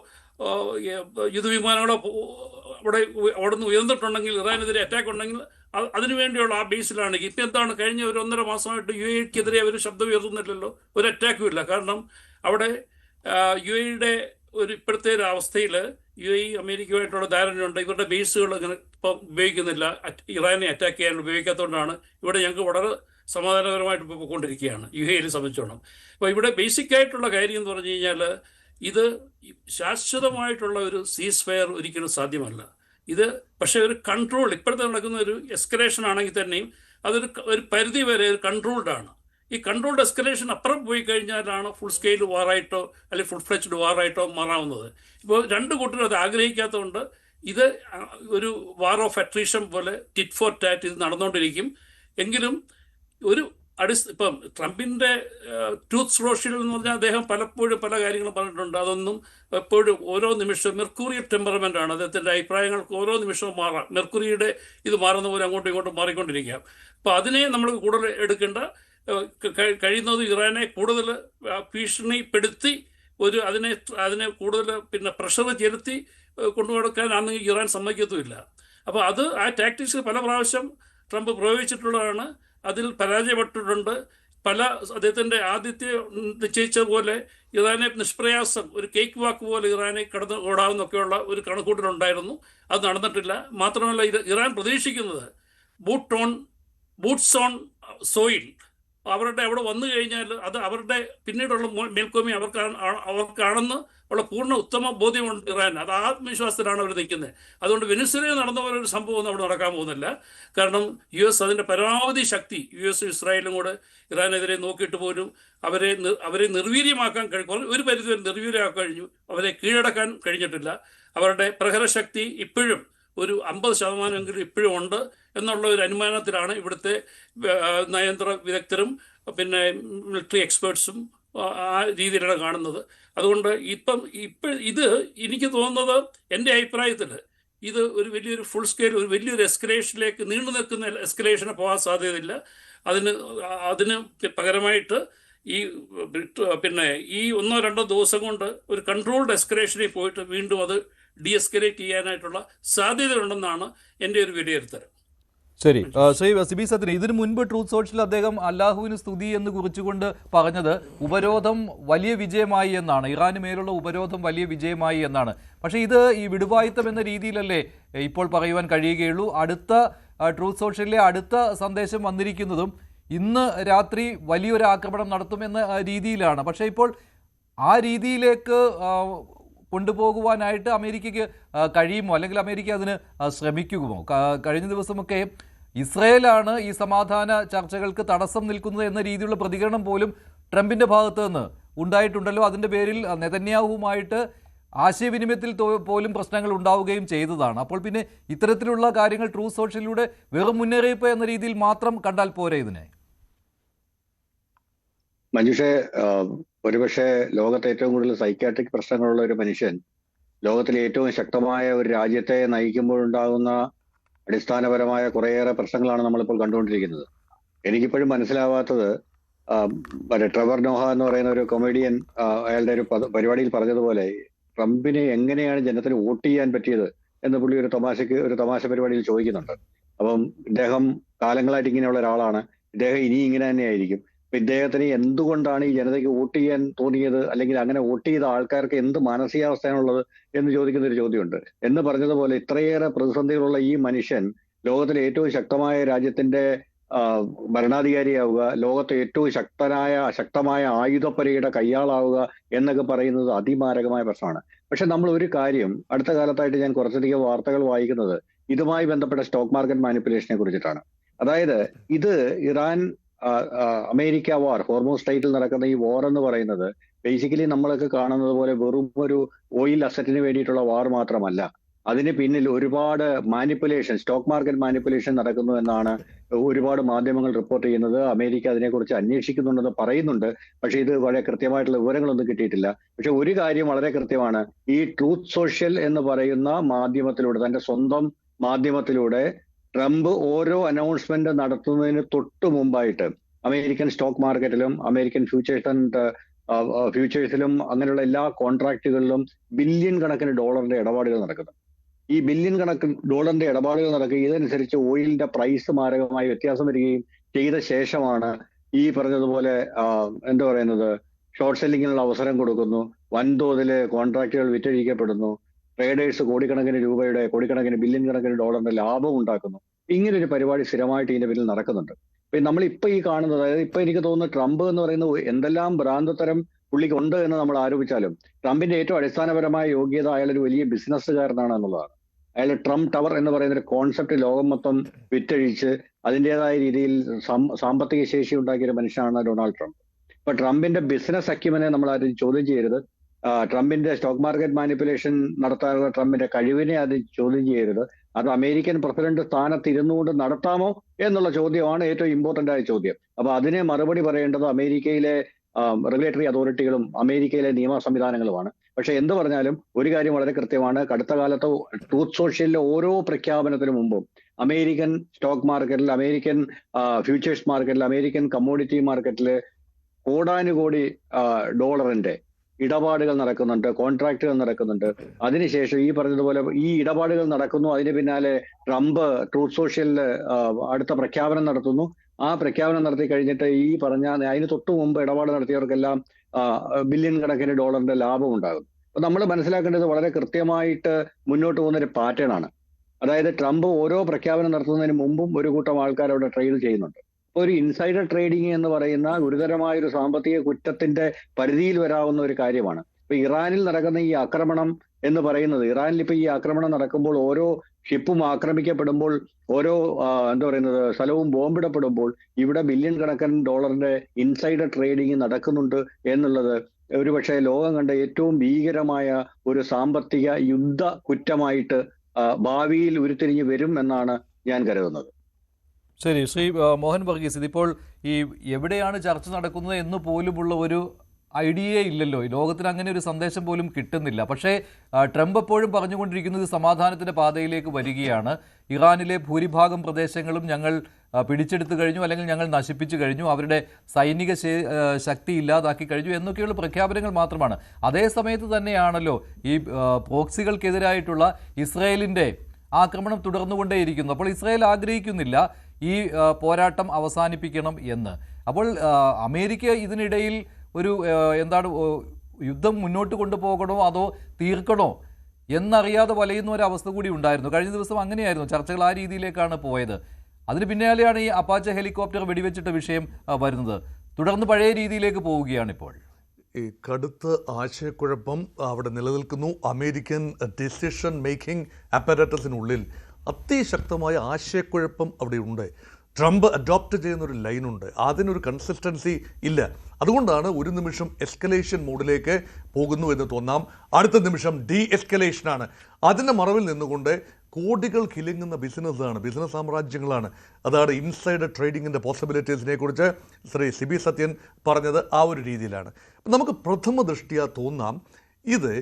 യുദ്ധവിമാനങ്ങളോ അവിടെ നിന്ന് ഉയർന്നിട്ടുണ്ടെങ്കിൽ, ഇറാനെതിരെ അറ്റാക്ക് ഉണ്ടെങ്കിൽ അതിനുവേണ്ടിയുള്ള ആ ബേസിലാണ്. ഇപ്പം എന്താണ്, കഴിഞ്ഞ ഒരു 1.5 മാസമായിട്ട് UAEക്കെതിരെ അവർ ശബ്ദം ഉയർത്തുന്നില്ലല്ലോ, ഒരു അറ്റാക്കും ഇല്ല. കാരണം അവിടെ UAEയുടെ ഒരു ഇപ്പോഴത്തെ ഒരു അവസ്ഥയിൽ UAE അമേരിക്കയുമായിട്ടുള്ള ധാരണയുണ്ട്, ഇവരുടെ ബേസുകൾ ഇങ്ങനെ ഇപ്പം ഉപയോഗിക്കുന്നില്ല, ഇറാനെ അറ്റാക്ക് ചെയ്യാൻ ഉപയോഗിക്കാത്തതുകൊണ്ടാണ് ഇവിടെ ഞങ്ങൾക്ക് വളരെ സമാധാനപരമായിട്ട് ഇപ്പോൾ പോയിക്കൊണ്ടിരിക്കുകയാണ് UAE സംബന്ധിച്ചോണം. അപ്പോൾ ഇവിടെ ബേസിക് ആയിട്ടുള്ള കാര്യം എന്ന് പറഞ്ഞു കഴിഞ്ഞാൽ, ഇത് ശാശ്വതമായിട്ടുള്ള ഒരു സീസ് ഫയർ ഒരിക്കലും സാധ്യമല്ല. ഇത് പക്ഷേ ഒരു കൺട്രോൾ, ഇപ്പോഴത്തെ നടക്കുന്ന ഒരു എസ്കലേഷൻ ആണെങ്കിൽ തന്നെയും ഒരു പരിധി വരെ ഒരു കൺട്രോൾഡ് ആണ്. ഈ കൺട്രോൾഡ് എസ്കലേഷൻ അപ്പുറം പോയി കഴിഞ്ഞാലാണ് ഫുൾ സ്കെയിൽ വാറായിട്ടോ അല്ലെങ്കിൽ ഫുൾ ഫ്ലെജ്ഡ് വാറായിട്ടോ മാറാവുന്നത്. ഇപ്പോൾ 2 കൂട്ടരും അത് ആഗ്രഹിക്കാത്തതുകൊണ്ട് ഇത് ഒരു വാർ ഓഫ് അട്രീഷൻ പോലെ ടിറ്റ് ഫോർ ടാറ്റ് ഇത് നടന്നുകൊണ്ടിരിക്കും. എങ്കിലും ഒരു ഇപ്പം ട്രംപിന്റെ ട്രൂത്ത് സോഷ്യൽ എന്ന് പറഞ്ഞാൽ അദ്ദേഹം പലപ്പോഴും പല കാര്യങ്ങളും പറഞ്ഞിട്ടുണ്ട്. അതൊന്നും എപ്പോഴും ഓരോ നിമിഷവും മെർക്കുറി ടെമ്പറമെന്റ് ആണ് അദ്ദേഹത്തിന്റെ അഭിപ്രായങ്ങൾക്ക് ഓരോ നിമിഷവും മാറാം. മെർക്കുറിയുടെ ഇത് മാറുന്ന പോലെ അങ്ങോട്ടും ഇങ്ങോട്ടും മാറിക്കൊണ്ടിരിക്കാം. അപ്പൊ അതിനെ നമ്മൾ കൂടുതൽ എടുക്കേണ്ട, കഴിയുന്നത് ഇറാനെ കൂടുതൽ ഭീഷണിപ്പെടുത്തി അതിനെ കൂടുതൽ പ്രഷർ ചെലുത്തി കൊണ്ടുകൊടുക്കാനാണെങ്കിൽ ഇറാൻ സമ്മതിക്കത്തുമില്ല. അപ്പോൾ ആ ടാക്ടിക്സ് പല പ്രാവശ്യം ട്രംപ് പ്രയോഗിച്ചിട്ടുള്ളതാണ്. അതിൽ പരാജയപ്പെട്ടിട്ടുണ്ട്. അദ്ദേഹത്തിന്റെ ആദ്യത്തെ നിശ്ചയിച്ചതുപോലെ ഇറാനെ നിഷ്പ്രയാസം ഒരു കേക്ക് വാക്ക് പോലെ ഇറാനെ കടന്ന് ഓടാവുന്നൊക്കെയുള്ള ഒരു കണക്കൂട്ടലുണ്ടായിരുന്നു. അത് നടന്നിട്ടില്ല. മാത്രമല്ല, ഇറാൻ പ്രതീക്ഷിക്കുന്നത് ബൂട്ട്സ് ഓൺ സോയിൽ, അവരുടെ അവിടെ വന്നു കഴിഞ്ഞാൽ അത് അവരുടെ പിന്നീടുള്ള മേൽക്കോമി അവർക്കാണെന്ന് ഉള്ള പൂർണ്ണ ഉത്തമ ബോധ്യമുണ്ട് ഇറാൻ. അത് ആത്മവിശ്വാസത്തിലാണ് അവർ നിൽക്കുന്നത്. അതുകൊണ്ട് വെനിസ്വേലയിൽ നടന്ന പോലെ ഒരു സംഭവം ഒന്നും അവിടെ നടക്കാൻ പോകുന്നില്ല. കാരണം US അതിൻ്റെ പരമാവധി ശക്തി US ഇസ്രായേലും കൂടെ ഇറാനെതിരെ നോക്കിയിട്ട് പോലും അവരെ നിർവീര്യമാക്കാൻ ഒരു പരിധിവരെ നിർവീര്യമാക്കാൻ കഴിഞ്ഞു. അവരെ കീഴടക്കാൻ കഴിഞ്ഞിട്ടില്ല. അവരുടെ പ്രഹരശക്തി ഇപ്പോഴും ഒരു 50% ഇപ്പോഴും ഉണ്ട് എന്നുള്ള ഒരു അനുമാനത്തിലാണ് ഇവിടുത്തെ നയതന്ത്ര വിദഗ്ധരും മിലിറ്ററി എക്സ്പേർട്സും ആ രീതിയിലാണ് കാണുന്നത്. അതുകൊണ്ട് ഇത് എനിക്ക് തോന്നുന്നത്, എൻ്റെ അഭിപ്രായത്തിൽ ഇത് ഒരു വലിയൊരു ഫുൾ സ്കെയിൽ ഒരു വലിയൊരു എസ്കലേഷനിലേക്ക് നീണ്ടു നിൽക്കുന്ന എസ്കലേഷന് പോകാൻ സാധ്യതയില്ല. അതിന് പകരമായിട്ട് ഈ 1-2 ദിവസം കൊണ്ട് ഒരു കൺട്രോൾഡ് എസ്കലേഷനിൽ പോയിട്ട് വീണ്ടും അത് ഡീഎസ്കലേറ്റ് ചെയ്യാനായിട്ടുള്ള സാധ്യതയുണ്ടെന്നാണ് എൻ്റെ ഒരു വിലയിരുത്തൽ. ശരി, ശ്രീ സിബി സത്യൻ, ഇതിനു മുൻപ് ട്രൂത്ത് സോഷ്യൽ അദ്ദേഹം അല്ലാഹുവിന് സ്തുതി എന്ന് കുറിച്ചുകൊണ്ട് പറഞ്ഞത് ഉപരോധം വലിയ വിജയമായി എന്നാണ്, ഇറാന് മേലുള്ള ഉപരോധം വലിയ വിജയമായി എന്നാണ്. പക്ഷേ ഇത് ഈ വിടുവായുത്തം എന്ന രീതിയിലല്ലേ ഇപ്പോൾ പറയുവാൻ കഴിയുകയുള്ളൂ. അടുത്ത ട്രൂത്ത് സോഷ്യലിലെ അടുത്ത സന്ദേശം വന്നിരിക്കുന്നതും ഇന്ന് രാത്രി വലിയൊരു ആക്രമണം നടത്തുമെന്ന രീതിയിലാണ്. പക്ഷേ ഇപ്പോൾ ആ രീതിയിലേക്ക് കൊണ്ടുപോകുവാനായിട്ട് അമേരിക്കയ്ക്ക് കഴിയുമോ, അല്ലെങ്കിൽ അമേരിക്ക അതിന് ശ്രമിക്കുമോ? കഴിഞ്ഞ ദിവസമൊക്കെ ഇസ്രയേലാണ് ഈ സമാധാന ചർച്ചകൾക്ക് തടസ്സം നിൽക്കുന്നത് എന്ന രീതിയിലുള്ള പ്രതികരണം പോലും ട്രംപിൻ്റെ ഭാഗത്ത് നിന്ന് ഉണ്ടായിട്ടുണ്ടല്ലോ. അതിൻ്റെ പേരിൽ നെതന്യാഹുവുമായിട്ട് ആശയവിനിമയത്തിൽ പോലും പ്രശ്നങ്ങൾ ഉണ്ടാവുകയും ചെയ്തതാണ്. അപ്പോൾ പിന്നെ ഇത്തരത്തിലുള്ള കാര്യങ്ങൾ ട്രൂത്ത് സോഷ്യലിലൂടെ വെറും മുന്നറിയിപ്പ് എന്ന രീതിയിൽ മാത്രം കണ്ടാൽ പോരെ ഇതിനെ? മഞ്ജുഷേ, ഒരുപക്ഷെ ലോകത്തെ ഏറ്റവും കൂടുതൽ സൈക്യാട്രിക് പ്രശ്നങ്ങളുള്ള ഒരു മനുഷ്യൻ ലോകത്തിലെ ഏറ്റവും ശക്തമായ ഒരു രാജ്യത്തെ നയിക്കുമ്പോഴുണ്ടാകുന്ന അടിസ്ഥാനപരമായ കുറേയേറെ പ്രശ്നങ്ങളാണ് നമ്മളിപ്പോൾ കണ്ടുകൊണ്ടിരിക്കുന്നത്. എനിക്കിപ്പോഴും മനസ്സിലാവാത്തത്, ട്രെവർ നോഹ എന്ന് പറയുന്ന ഒരു കൊമേഡിയൻ അയാളുടെ ഒരു പരിപാടിയിൽ പറഞ്ഞതുപോലെ ട്രംപിനെ എങ്ങനെയാണ് ജനത്തിന് വോട്ട് ചെയ്യാൻ പറ്റിയത് എന്ന് പുള്ളി ഒരു തമാശ പരിപാടിയിൽ ചോദിക്കുന്നുണ്ട്. അപ്പം ഇദ്ദേഹം കാലങ്ങളായിട്ട് ഇങ്ങനെയുള്ള ഒരാളാണ്, ഇദ്ദേഹം ഇനി ഇങ്ങനെ തന്നെയായിരിക്കും. ഇദ്ദേഹത്തിന് എന്തുകൊണ്ടാണ് ഈ ജനതയ്ക്ക് വോട്ട് ചെയ്യാൻ തോന്നിയത്, അല്ലെങ്കിൽ അങ്ങനെ വോട്ട് ചെയ്ത ആൾക്കാർക്ക് എന്ത് മാനസികാവസ്ഥയാണുള്ളത് എന്ന് ചോദിക്കുന്ന ഒരു ചോദ്യമുണ്ട്. എന്ന് പറഞ്ഞതുപോലെ ഇത്രയേറെ പ്രതിസന്ധികളുള്ള ഈ മനുഷ്യൻ ലോകത്തിലെ ഏറ്റവും ശക്തമായ രാജ്യത്തിന്റെ ഭരണാധികാരിയാവുക, ലോകത്തെ ഏറ്റവും ശക്തമായ ആയുധപ്പരയുടെ കയ്യാളാവുക എന്നൊക്കെ പറയുന്നത് അതിമാരകമായ പ്രശ്നമാണ്. പക്ഷെ നമ്മൾ ഒരു കാര്യം അടുത്ത കാലത്തായിട്ട് ഞാൻ കുറച്ചധികം വാർത്തകൾ വായിക്കുന്നത് ഇതുമായി ബന്ധപ്പെട്ട സ്റ്റോക്ക് മാർക്കറ്റ് മാനിപ്പുലേഷനെ കുറിച്ചിട്ടാണ്. അതായത് ഇത് ഇറാൻ അമേരിക്ക വാർ, ഹോർമൂസ് സ്ട്രൈറ്റിൽ നടക്കുന്ന ഈ വാർ എന്ന് പറയുന്നത് ബേസിക്കലി നമ്മളൊക്കെ കാണുന്നത് പോലെ വെറും ഒരു ഓയിൽ അസറ്റിന് വേണ്ടിയിട്ടുള്ള വാർ മാത്രമല്ല. അതിന് പിന്നിൽ ഒരുപാട് മാനിപ്പുലേഷൻ, സ്റ്റോക്ക് മാർക്കറ്റ് മാനിപ്പുലേഷൻ നടക്കുന്നു എന്നാണ് ഒരുപാട് മാധ്യമങ്ങൾ റിപ്പോർട്ട് ചെയ്യുന്നത്. അമേരിക്ക അതിനെക്കുറിച്ച് അന്വേഷിക്കുന്നുണ്ടെന്ന് പറയുന്നുണ്ട്. പക്ഷെ ഇത് വളരെ കൃത്യമായിട്ടുള്ള വിവരങ്ങളൊന്നും കിട്ടിയിട്ടില്ല. പക്ഷെ ഒരു കാര്യം വളരെ കൃത്യമാണ്, ഈ ട്രൂത്ത് സോഷ്യൽ എന്ന് പറയുന്ന മാധ്യമത്തിലൂടെ, തന്റെ സ്വന്തം മാധ്യമത്തിലൂടെ ട്രംപ് ഓരോ അനൗൺസ്മെന്റ് നടത്തുന്നതിന് തൊട്ടു മുമ്പായിട്ട് അമേരിക്കൻ സ്റ്റോക്ക് മാർക്കറ്റിലും അമേരിക്കൻ ഫ്യൂച്ചേഴ്സിലും അങ്ങനെയുള്ള എല്ലാ കോൺട്രാക്റ്റുകളിലും ബില്യൺ കണക്കിന് ഡോളറിന്റെ ഇടപാടുകൾ നടക്കുന്നു. ഈ ബില്യൺ കണക്കിന് ഡോളറിന്റെ ഇടപാടുകൾ നടക്കുക, ഇതനുസരിച്ച് ഓയിലിന്റെ പ്രൈസ് മാരകമായി വ്യത്യാസം വരികയും ചെയ്ത ശേഷമാണ് ഈ പറഞ്ഞതുപോലെ ഷോർട്ട് സെല്ലിങ്ങിനുള്ള അവസരം കൊടുക്കുന്നു, വൻതോതിൽ കോൺട്രാക്റ്റുകൾ വിറ്റഴിക്കപ്പെടുന്നു, ട്രേഡേഴ്സ് കോടിക്കണക്കിന് ബില്യൺ കണക്കിന് ഡോളറിന്റെ ലാഭം ഉണ്ടാക്കുന്നു. ഇങ്ങനൊരു പരിപാടി സ്ഥിരമായിട്ട് ഇതിന്റെ പിന്നിൽ നടക്കുന്നുണ്ട്. നമ്മളിപ്പോ ഈ കാണുന്നത്, അതായത് ഇപ്പൊ എനിക്ക് തോന്നുന്നു ട്രംപ് എന്ന് പറയുന്നത് എന്തെല്ലാം ഭ്രാന്തത്തരം പുള്ളിക്ക് ഉണ്ട് എന്ന് നമ്മൾ ആരോപിച്ചാലും ട്രംപിന്റെ ഏറ്റവും അടിസ്ഥാനപരമായ യോഗ്യത അയാളൊരു വലിയ ബിസിനസ്സുകാരനാണ് എന്നുള്ളതാണ്. അയാൾ ട്രംപ് ടവർ എന്ന് പറയുന്ന ഒരു കോൺസെപ്റ്റ് ലോകം മൊത്തം വിറ്റഴിച്ച് അതിൻ്റെതായ രീതിയിൽ സാമ്പത്തിക ശേഷി ഉണ്ടാക്കിയ ഒരു മനുഷ്യനാണ് ഡൊണാൾഡ് ട്രംപ്. ഇപ്പൊ ട്രംപിന്റെ ബിസിനസ് അക്യുമനെ നമ്മൾ ആരും ചോദ്യം ചെയ്യരുത്. ട്രംപിന്റെ സ്റ്റോക്ക് മാർക്കറ്റ് മാനിപ്പുലേഷൻ നടത്താനുള്ള ട്രംപിന്റെ കഴിവിനെ അത് ചോദ്യം ചെയ്യരുത്. അത് അമേരിക്കൻ പ്രസിഡന്റ് സ്ഥാനത്ത് ഇരുന്നുകൊണ്ട് നടത്താമോ എന്നുള്ള ചോദ്യമാണ് ഏറ്റവും ഇമ്പോർട്ടന്റ് ആയ ചോദ്യം. അപ്പൊ അതിന് മറുപടി പറയേണ്ടത് അമേരിക്കയിലെ റെഗുലേറ്ററി അതോറിറ്റികളും അമേരിക്കയിലെ നിയമ സംവിധാനങ്ങളുമാണ്. പക്ഷെ എന്ത് പറഞ്ഞാലും ഒരു കാര്യം വളരെ കൃത്യമാണ്. അടുത്ത കാലത്ത് ട്രൂത്ത് സോഷ്യലിലെ ഓരോ പ്രഖ്യാപനത്തിനു മുമ്പും അമേരിക്കൻ സ്റ്റോക്ക് മാർക്കറ്റിൽ, അമേരിക്കൻ ഫ്യൂച്ചേഴ്സ് മാർക്കറ്റിൽ, അമേരിക്കൻ കമ്മോഡിറ്റി മാർക്കറ്റിൽ കോടാനുകോടി ഡോളറിന്റെ ഇടപാടുകൾ നടക്കുന്നുണ്ട്, കോൺട്രാക്റ്റുകൾ നടക്കുന്നുണ്ട്. അതിനുശേഷം ഈ പറഞ്ഞതുപോലെ ഈ ഇടപാടുകൾ നടക്കുന്നു, അതിന് പിന്നാലെ ട്രംപ് ട്രൂത്ത് സോഷ്യലിൽ അടുത്ത പ്രഖ്യാപനം നടത്തുന്നു. ആ പ്രഖ്യാപനം നടത്തി കഴിഞ്ഞിട്ട് ഈ പറഞ്ഞ അതിന് തൊട്ടു മുമ്പ് ഇടപാട് നടത്തിയവർക്കെല്ലാം ബില്യൺ കണക്കിന് ഡോളറിന്റെ ലാഭം ഉണ്ടാകും. അപ്പൊ നമ്മൾ മനസ്സിലാക്കേണ്ടത് വളരെ കൃത്യമായിട്ട് മുന്നോട്ട് പോകുന്ന ഒരു പാറ്റേൺ ആണ്. അതായത് ട്രംപ് ഓരോ പ്രഖ്യാപനം നടത്തുന്നതിന് മുമ്പും ഒരു കൂട്ടം ആൾക്കാർ അവിടെ ട്രേഡ് ചെയ്യുന്നുണ്ട്. ഒരു ഇൻസൈഡർ ട്രേഡിംഗ് എന്ന് പറയുന്ന ഗുരുതരമായ ഒരു സാമ്പത്തിക കുറ്റത്തിന്റെ പരിധിയിൽ വരാവുന്ന ഒരു കാര്യമാണ്. ഇപ്പൊ ഇറാനിൽ നടക്കുന്ന ഈ ആക്രമണം എന്ന് പറയുന്നത്, ഇറാനിൽ ഇപ്പൊ ഈ ആക്രമണം നടക്കുമ്പോൾ, ഓരോ ഷിപ്പും ആക്രമിക്കപ്പെടുമ്പോൾ, ഓരോ സ്ഥലവും ബോംബിടപ്പെടുമ്പോൾ ഇവിടെ ബില്യൺ കണക്കിന് ഡോളറിന്റെ ഇൻസൈഡർ ട്രേഡിംഗ് നടക്കുന്നുണ്ട് എന്നുള്ളത് ഒരുപക്ഷെ ലോകം കണ്ട ഏറ്റവും ഭീകരമായ ഒരു സാമ്പത്തിക യുദ്ധ കുറ്റമായിട്ട് ഭാവിയിൽ ഉരുത്തിരിഞ്ഞ് വരും എന്നാണ് ഞാൻ കരുതുന്നത്. ശരി, ശ്രീ മോഹൻ വർഗീസ്, ഇതിപ്പോൾ ഈ എവിടെയാണ് ചർച്ച നടക്കുന്നത് എന്ന് പോലുമുള്ള ഒരു ഐഡിയയേ ഇല്ലല്ലോ. ഈ ലോകത്തിന് അങ്ങനെ ഒരു സന്ദേശം പോലും കിട്ടുന്നില്ല. പക്ഷേ ട്രംപ് എപ്പോഴും പറഞ്ഞുകൊണ്ടിരിക്കുന്നത് സമാധാനത്തിൻ്റെ പാതയിലേക്ക് വരികയാണ്, ഇറാനിലെ ഭൂരിഭാഗം പ്രദേശങ്ങളും ഞങ്ങൾ പിടിച്ചെടുത്തു കഴിഞ്ഞു, അല്ലെങ്കിൽ ഞങ്ങൾ നശിപ്പിച്ചു കഴിഞ്ഞു, അവരുടെ സൈനിക ശക്തി ഇല്ലാതാക്കി കഴിഞ്ഞു എന്നൊക്കെയുള്ള പ്രഖ്യാപനങ്ങൾ മാത്രമാണ്. അതേ സമയത്ത് തന്നെയാണല്ലോ ഈ പ്രോക്സികൾക്കെതിരായിട്ടുള്ള ഇസ്രയേലിൻ്റെ ആക്രമണം തുടർന്നുകൊണ്ടേയിരിക്കുന്നു. അപ്പോൾ ഇസ്രായേൽ ആഗ്രഹിക്കുന്നില്ല ഈ പോരാട്ടം അവസാനിപ്പിക്കണം എന്ന്. അപ്പോൾ അമേരിക്ക ഇതിനിടയിൽ ഒരു യുദ്ധം മുന്നോട്ട് കൊണ്ടുപോകണോ അതോ തീർക്കണോ എന്നറിയാതെ വലയുന്ന ഒരവസ്ഥ കൂടി ഉണ്ടായിരുന്നു. കഴിഞ്ഞ ദിവസം അങ്ങനെയായിരുന്നു, ചർച്ചകൾ ആ രീതിയിലേക്കാണ് പോയത്. അതിന് പിന്നാലെയാണ് ഈ അപ്പാച്ച ഹെലികോപ്റ്റർ വെടിവെച്ചിട്ട വിഷയം വരുന്നത്. തുടർന്ന് പഴയ രീതിയിലേക്ക് പോവുകയാണിപ്പോൾ. ഈ കടുത്ത ആശയക്കുഴപ്പം അവിടെ നിലനിൽക്കുന്നു. അമേരിക്കൻ ഡിസിഷൻ മേക്കിംഗ് അപ്പാരറ്റസിനുള്ളിൽ അതിശക്തമായ ആശയക്കുഴപ്പം അവിടെയുണ്ട്. ട്രംപ് അഡോപ്റ്റ് ചെയ്യുന്നൊരു ലൈനുണ്ട്, അതിനൊരു കൺസിസ്റ്റൻസി ഇല്ല. അതുകൊണ്ടാണ് ഒരു നിമിഷം എസ്കലേഷൻ മോഡിലേക്ക് പോകുന്നു എന്ന് തോന്നാം, അടുത്ത നിമിഷം ഡി എസ്കലേഷനാണ്. അതിൻ്റെ മറവിൽ നിന്നുകൊണ്ട് കോടികൾ കിലുങ്ങുന്ന ബിസിനസ് സാമ്രാജ്യങ്ങളാണ്. അതാണ് ഇൻസൈഡർ ട്രേഡിങ്ങിൻ്റെ പോസിബിലിറ്റീസിനെ കുറിച്ച് ശ്രീ സിബി സത്യൻ പറഞ്ഞത് ആ ഒരു രീതിയിലാണ്. നമുക്ക് പ്രഥമ ദൃഷ്ടിയാ തോന്നാം ഇത്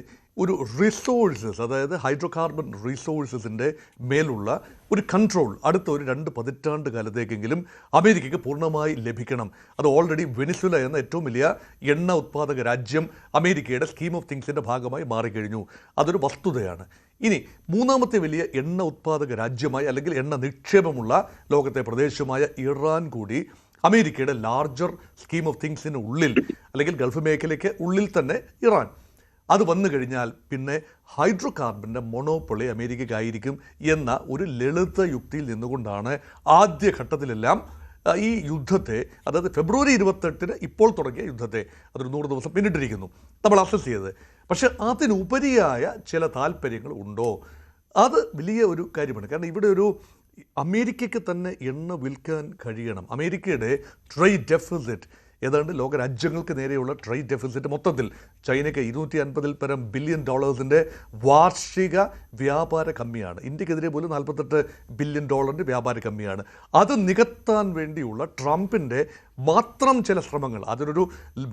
ഒരു റിസോഴ്സസ്, അതായത് ഹൈഡ്രോ കാർബൺ റിസോഴ്സസിൻ്റെ മേലുള്ള ഒരു കൺട്രോൾ അടുത്ത ഒരു 2 പതിറ്റാണ്ട് കാലത്തേക്കെങ്കിലും അമേരിക്കയ്ക്ക് പൂർണ്ണമായി ലഭിക്കണം. അത് ഓൾറെഡി വെനിസ്വേല എന്ന ഏറ്റവും വലിയ എണ്ണ ഉത്പാദക രാജ്യം അമേരിക്കയുടെ സ്കീം ഓഫ് തിങ്സിൻ്റെ ഭാഗമായി മാറിക്കഴിഞ്ഞു. അതൊരു വസ്തുതയാണ്. ഇനി മൂന്നാമത്തെ വലിയ എണ്ണ ഉത്പാദക രാജ്യമായി, അല്ലെങ്കിൽ എണ്ണ നിക്ഷേപമുള്ള ലോകത്തെ പ്രദേശമായ ഇറാൻ കൂടി അമേരിക്കയുടെ ലാർജർ സ്കീം ഓഫ് തിങ്സിന് ഉള്ളിൽ, അല്ലെങ്കിൽ ഗൾഫ് മേഖലയ്ക്ക് ഉള്ളിൽ തന്നെ ഇറാൻ, അത് വന്നു കഴിഞ്ഞാൽ പിന്നെ ഹൈഡ്രോ കാർബണിൻ്റെ മൊണോപ്പൊളി അമേരിക്കയ്ക്കായിരിക്കും എന്ന ഒരു ലളിത യുക്തിയിൽ നിന്നുകൊണ്ടാണ് ആദ്യഘട്ടത്തിലെല്ലാം ഈ യുദ്ധത്തെ, അതായത് ഫെബ്രുവരി 28 ഇപ്പോൾ തുടങ്ങിയ യുദ്ധത്തെ, അതൊരു 100 ദിവസം പിന്നിട്ടിരിക്കുന്നു, നമ്മൾ അസസ് ചെയ്തത്. പക്ഷെ അതിനുപരിയായ ചില താല്പര്യങ്ങൾ ഉണ്ടോ? അത് വലിയ ഒരു കാര്യമാണ്. കാരണം ഇവിടെ ഒരു അമേരിക്കയ്ക്ക് തന്നെ എണ്ണ വിൽക്കാൻ കഴിയണം. അമേരിക്കയുടെ ട്രേഡ് ഡെഫിസിറ്റ് ഏതാണ്ട് ലോകരാജ്യങ്ങൾക്ക് നേരെയുള്ള ട്രേഡ് ഡെഫിസിറ്റ് മൊത്തത്തിൽ ചൈനയ്ക്ക് 250 പരം ബില്യൺ ഡോളേഴ്സിൻ്റെ വാർഷിക വ്യാപാര കമ്മിയാണ്. ഇന്ത്യക്കെതിരെ പോലും 48 ബില്യൺ ഡോളറിൻ്റെ വ്യാപാര കമ്മിയാണ്. അത് നികത്താൻ വേണ്ടിയുള്ള ട്രംപിൻ്റെ മാത്രം ചില ശ്രമങ്ങൾ, അതിനൊരു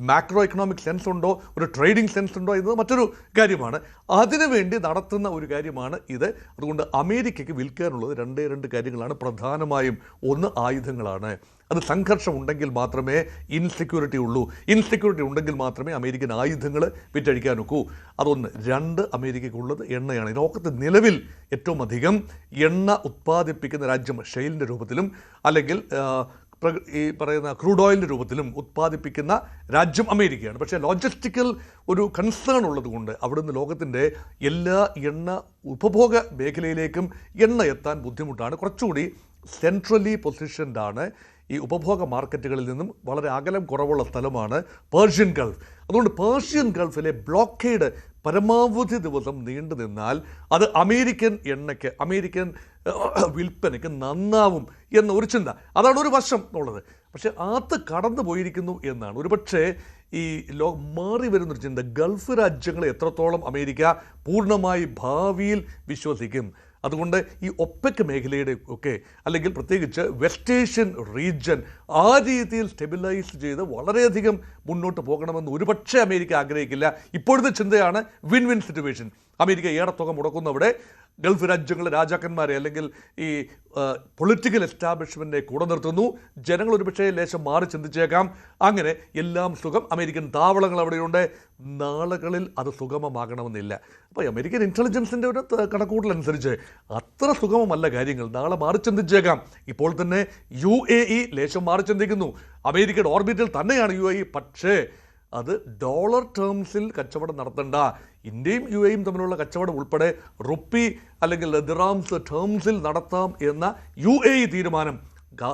മാക്രോ എക്കണോമിക് സെൻസ് ഉണ്ടോ, ഒരു ട്രേഡിംഗ് സെൻസ് ഉണ്ടോ എന്നത് മറ്റൊരു കാര്യമാണ്. അതിനുവേണ്ടി നടത്തുന്ന ഒരു കാര്യമാണ് ഇത്. അതുകൊണ്ട് അമേരിക്കയ്ക്ക് വിൽക്കാനുള്ളത് 2 കാര്യങ്ങളാണ് പ്രധാനമായും. ഒന്ന്, ആയുധങ്ങളാണ്. അത് സംഘർഷം ഉണ്ടെങ്കിൽ മാത്രമേ ഇൻസെക്യൂരിറ്റി ഉള്ളൂ. ഇൻസെക്യൂരിറ്റി ഉണ്ടെങ്കിൽ മാത്രമേ അമേരിക്കൻ ആയുധങ്ങൾ വിറ്റഴിക്കാൻ ഒക്കൂ. അതൊന്ന്. 2, അമേരിക്കയ്ക്കുള്ളത് എണ്ണയാണ്. ലോകത്ത് നിലവിൽ ഏറ്റവും അധികം എണ്ണ ഉത്പാദിപ്പിക്കുന്ന രാജ്യം ഷെയിലിൻ്റെ രൂപത്തിലും അല്ലെങ്കിൽ ഈ പറയുന്ന ക്രൂഡ് ഓയിലിൻ്റെ രൂപത്തിലും ഉത്പാദിപ്പിക്കുന്ന രാജ്യം അമേരിക്കയാണ്. പക്ഷേ ലോജിസ്റ്റിക്കൽ ഒരു കൺസേൺ ഉള്ളതുകൊണ്ട് അവിടുന്ന് ലോകത്തിൻ്റെ എല്ലാ എണ്ണ ഉപഭോഗ മേഖലയിലേക്കും എണ്ണ എത്താൻ ബുദ്ധിമുട്ടാണ്. കുറച്ചുകൂടി സെൻട്രലി പൊസിഷൻഡാണ്. ഈ ഉപഭോഗ മാർക്കറ്റുകളിൽ നിന്നും വളരെ അകലം കുറവുള്ള സ്ഥലമാണ് പേർഷ്യൻ ഗൾഫ്. അതുകൊണ്ട് പേർഷ്യൻ ഗൾഫിലെ ബ്ലോക്കേഡ് പരമാവധി ദിവസം നീണ്ടു നിന്നാൽ അത് അമേരിക്കൻ എണ്ണയ്ക്ക്, അമേരിക്കൻ വിൽപ്പനയ്ക്ക് നന്നാവും എന്ന ഒരു ചിന്ത, അതാണ് ഒരു വശം എന്നുള്ളത്. പക്ഷേ അത് കടന്നു പോയിരിക്കുന്നു എന്നാണ് ഒരുപക്ഷെ ഈ മാറി വരുന്നൊരു ചിന്ത. ഗൾഫ് രാജ്യങ്ങളെ എത്രത്തോളം അമേരിക്ക പൂർണ്ണമായി ഭാവിയിൽ വിശ്വസിക്കും, അതുകൊണ്ട് ഈ ഒപെക് മേഖലയുടെ ഒക്കെ അല്ലെങ്കിൽ പ്രത്യേകിച്ച് വെസ്റ്റ് ഏഷ്യൻ റീജിയൻ ആ രീതിയിൽ സ്റ്റെബിലൈസ് ചെയ്ത് വളരെയധികം മുന്നോട്ട് പോകണമെന്ന് ഒരുപക്ഷെ അമേരിക്ക ആഗ്രഹിക്കില്ല. ഇപ്പോഴത്തെ ചിന്തയാണ് വിൻ വിൻ സിറ്റുവേഷൻ. അമേരിക്ക ഏറെ തുക മുടക്കുന്നവിടെ ഗൾഫ് രാജ്യങ്ങളിലെ രാജാക്കന്മാരെ അല്ലെങ്കിൽ ഈ പൊളിറ്റിക്കൽ എസ്റ്റാബ്ലിഷ്മെൻറ്റിനെ കൂടെ നിർത്തുന്നു. ജനങ്ങൾ ഒരുപക്ഷെ ലേശം മാറി ചിന്തിച്ചേക്കാം. അങ്ങനെ എല്ലാം സുഖം, അമേരിക്കൻ താവളങ്ങൾ അവിടെയുണ്ട്. നാളുകളിൽ അത് സുഗമമാകണമെന്നില്ല. അപ്പോൾ അമേരിക്കൻ ഇൻ്റലിജൻസിൻ്റെ ഒരു കണക്കൂട്ടലനുസരിച്ച് അത്ര സുഗമമല്ല കാര്യങ്ങൾ. നാളെ മാറി ചിന്തിച്ചേക്കാം. ഇപ്പോൾ തന്നെ UAE ലേശം മാറി ചിന്തിക്കുന്നു. അമേരിക്കയുടെ ഓർബിറ്റിൽ തന്നെയാണ് UAE. പക്ഷേ അത് ഡോളർ ടേംസിൽ കച്ചവടം നടത്തേണ്ട, ഇന്ത്യയും UAEയും തമ്മിലുള്ള കച്ചവടം ഉൾപ്പെടെ റുപ്പി അല്ലെങ്കിൽ ദിറാംസ് ടേംസിൽ നടത്താം എന്ന UAE തീരുമാനം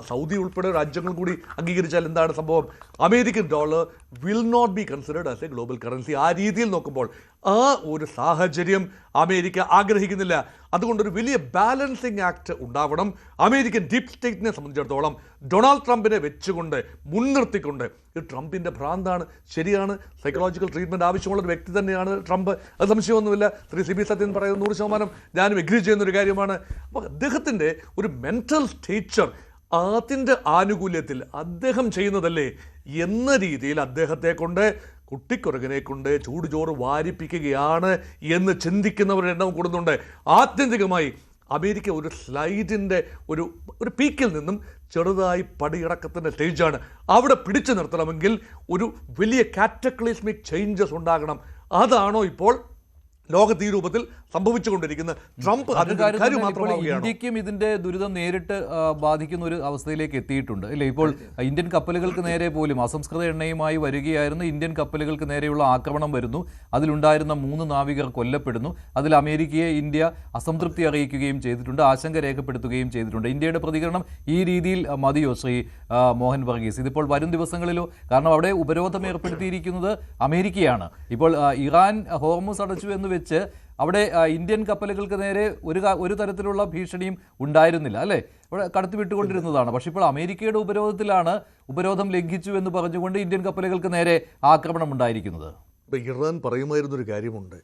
സൗദി ഉൾപ്പെടെ രാജ്യങ്ങൾ കൂടി അംഗീകരിച്ചാൽ എന്താണ് സംഭവം? American dollar will not be considered as a global currency. ആ രീതിയിൽ നോക്കുമ്പോൾ ആ ഒരു സാഹചര്യം അമേരിക്ക ആഗ്രഹിക്കുന്നില്ല. അതുകൊണ്ടൊരു വലിയ ബാലൻസിങ് ആക്ട് ഉണ്ടാവണം. അമേരിക്കൻ ഡീപ് സ്റ്റേറ്റിനെ സംബന്ധിച്ചിടത്തോളം ഡൊണാൾഡ് ട്രംപിനെ വെച്ചുകൊണ്ട് മുൻനിർത്തിക്കൊണ്ട്, ഈ ട്രംപിൻ്റെ ഭ്രാന്താണ്, ശരിയാണ്, സൈക്കോളജിക്കൽ ട്രീറ്റ്മെൻറ്റ് ആവശ്യമുള്ളൊരു വ്യക്തി തന്നെയാണ് ട്രംപ്, അത് സംശയമൊന്നുമില്ല. ശ്രീ CB സത്യൻ പറയുന്നത് 100% ഞാനും എഗ്രി ചെയ്യുന്നൊരു കാര്യമാണ്. അപ്പോൾ അദ്ദേഹത്തിൻ്റെ ഒരു മെൻ്റൽ സ്റ്റേച്ചർ അതിൻ്റെ ആനുകൂല്യത്തിൽ അദ്ദേഹം ചെയ്യുന്നതല്ലേ എന്ന രീതിയിൽ അദ്ദേഹത്തെ കൊണ്ട് കുട്ടിക്കുറകനെ കൊണ്ട് ചൂടുചോറ് വാരിപ്പിക്കുകയാണ് എന്ന് ചിന്തിക്കുന്നവരുടെ എണ്ണം കൂടുന്നുണ്ട്. ആത്യന്തികമായി അമേരിക്ക ഒരു സ്ലൈഡിൻ്റെ ഒരു പീക്കിൽ നിന്നും ചെറുതായി പടിയിറക്കത്തിൻ്റെ സ്റ്റേജാണ്. അവിടെ പിടിച്ചു നിർത്തണമെങ്കിൽ ഒരു വലിയ കാറ്റക്ലിസ്മിക് ചേഞ്ചസ് ഉണ്ടാകണം. അതാണോ ഇപ്പോൾ ലോകത്ത് ഈ രൂപത്തിൽ സംഭവിച്ചുകൊണ്ടിരിക്കുന്ന ട്രംപ് ഇന്ത്യക്കും ഇതിന്റെ ദുരിതം നേരിട്ട് ബാധിക്കുന്ന ഒരു അവസ്ഥയിലേക്ക് എത്തിയിട്ടുണ്ട് അല്ലേ? ഇപ്പോൾ ഇന്ത്യൻ കപ്പലുകൾക്ക് നേരെ പോലും അസംസ്കൃത എണ്ണയുമായി വരികയായിരുന്നു ഇന്ത്യൻ കപ്പലുകൾക്ക് നേരെയുള്ള ആക്രമണം വരുന്നു. അതിലുണ്ടായിരുന്ന 3 നാവികർ കൊല്ലപ്പെടുന്നു. അതിൽ അമേരിക്കയെ ഇന്ത്യ അസംതൃപ്തി അറിയിക്കുകയും ചെയ്തിട്ടുണ്ട്, ആശങ്ക രേഖപ്പെടുത്തുകയും ചെയ്തിട്ടുണ്ട്. ഇന്ത്യയുടെ പ്രതികരണം ഈ രീതിയിൽ മതിയോ ശ്രീ മോഹൻ വർഗീസ്? ഇതിപ്പോൾ വരും ദിവസങ്ങളിലോ, കാരണം അവിടെ ഉപരോധം ഏർപ്പെടുത്തിയിരിക്കുന്നത് അമേരിക്കയാണ്. ഇപ്പോൾ ഇറാൻ ഹോർമുസ് അടച്ചു എന്ന് വെച്ച് അവിടെ ഇന്ത്യൻ കപ്പലുകൾക്ക് നേരെ ഒരു തരത്തിലുള്ള ഭീഷണിയും ഉണ്ടായിരുന്നില്ല അല്ലേ? അവിടെ കടത്തിവിട്ടുകൊണ്ടിരുന്നതാണ്. പക്ഷേ ഇപ്പോൾ അമേരിക്കയുടെ ഉപരോധത്തിലാണ്, ഉപരോധം ലംഘിച്ചു എന്ന് പറഞ്ഞുകൊണ്ട് ഇന്ത്യൻ കപ്പലുകൾക്ക് നേരെ ആക്രമണം ഉണ്ടായിരിക്കുന്നത്. ഇറാൻ പറയുമായിരുന്നൊരു കാര്യമുണ്ട്,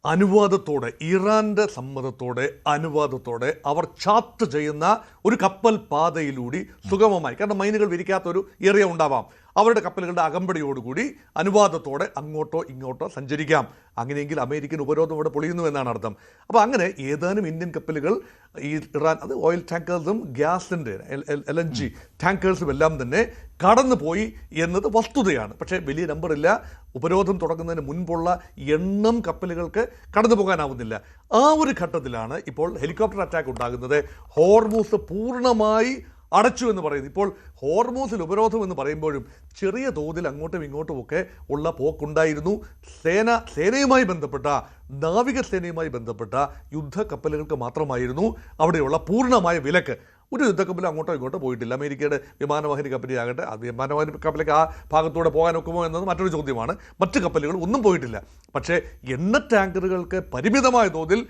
അനുവാദത്തോടെ, ഇറാൻ്റെ സമ്മതത്തോടെ അനുവാദത്തോടെ അവർ ചാർട്ട് ചെയ്യുന്ന ഒരു കപ്പൽ പാതയിലൂടെ സുഗമമായി, കാരണം മൈനുകൾ വിരിക്കാത്തൊരു ഏരിയ ഉണ്ടാവാം, അവരുടെ കപ്പലുകളുടെ അകമ്പടിയോടുകൂടി അനുവാദത്തോടെ അങ്ങോട്ടോ ഇങ്ങോട്ടോ സഞ്ചരിക്കാം. അങ്ങനെയെങ്കിൽ അമേരിക്കൻ ഉപരോധം ഇവിടെ പൊളിയുന്നു എന്നാണ് അർത്ഥം. അപ്പോൾ അങ്ങനെ ഏതാനും ഇന്ത്യൻ കപ്പലുകൾ ഈ ഇറാൻ, അത് ഓയിൽ ടാങ്കേഴ്സും ഗ്യാസിൻ്റെ LNG ടാങ്കേഴ്സും എല്ലാം തന്നെ കടന്നു പോയി എന്നത് വസ്തുതയാണ്. പക്ഷേ വലിയ നമ്പറില്ല. ഉപരോധം തുടങ്ങുന്നതിന് മുൻപുള്ള എണ്ണം കപ്പലുകൾക്ക് കടന്നു പോകാനാവുന്നില്ല. ആ ഒരു ഘട്ടത്തിലാണ് ഇപ്പോൾ ഹെലികോപ്റ്റർ അറ്റാക്ക് ഉണ്ടാകുന്നത്. ഹോർമൂസ് പൂർണ്ണമായി അടച്ചു എന്ന് പറയുന്നത്. ഇപ്പോൾ ഹോർമൂസിൽ ഉപരോധം എന്ന് പറയുമ്പോഴും ചെറിയ തോതിൽ അങ്ങോട്ടും ഇങ്ങോട്ടും ഒക്കെ ഉള്ള പോക്കുണ്ടായിരുന്നു. സേനയുമായി ബന്ധപ്പെട്ട, നാവികസേനയുമായി ബന്ധപ്പെട്ട യുദ്ധക്കപ്പലുകൾക്ക് മാത്രമായിരുന്നു അവിടെയുള്ള പൂർണ്ണമായ വിലക്ക്. ഒരു യുദ്ധക്കപ്പൽ അങ്ങോട്ടോ ഇങ്ങോട്ടോ പോയിട്ടില്ല. അമേരിക്കയുടെ വിമാനവാഹിനി കപ്പലിയാകട്ടെ, അത് വിമാനവാഹിനി കപ്പലേക്ക് ആ ഭാഗത്തൂടെ പോകാൻ ഒക്കുമോ എന്നത് മറ്റൊരു ചോദ്യമാണ്. മറ്റ് കപ്പലുകൾ ഒന്നും പോയിട്ടില്ല. പക്ഷേ എണ്ണ ടാങ്കറുകൾക്ക് പരിമിതമായ തോതിൽ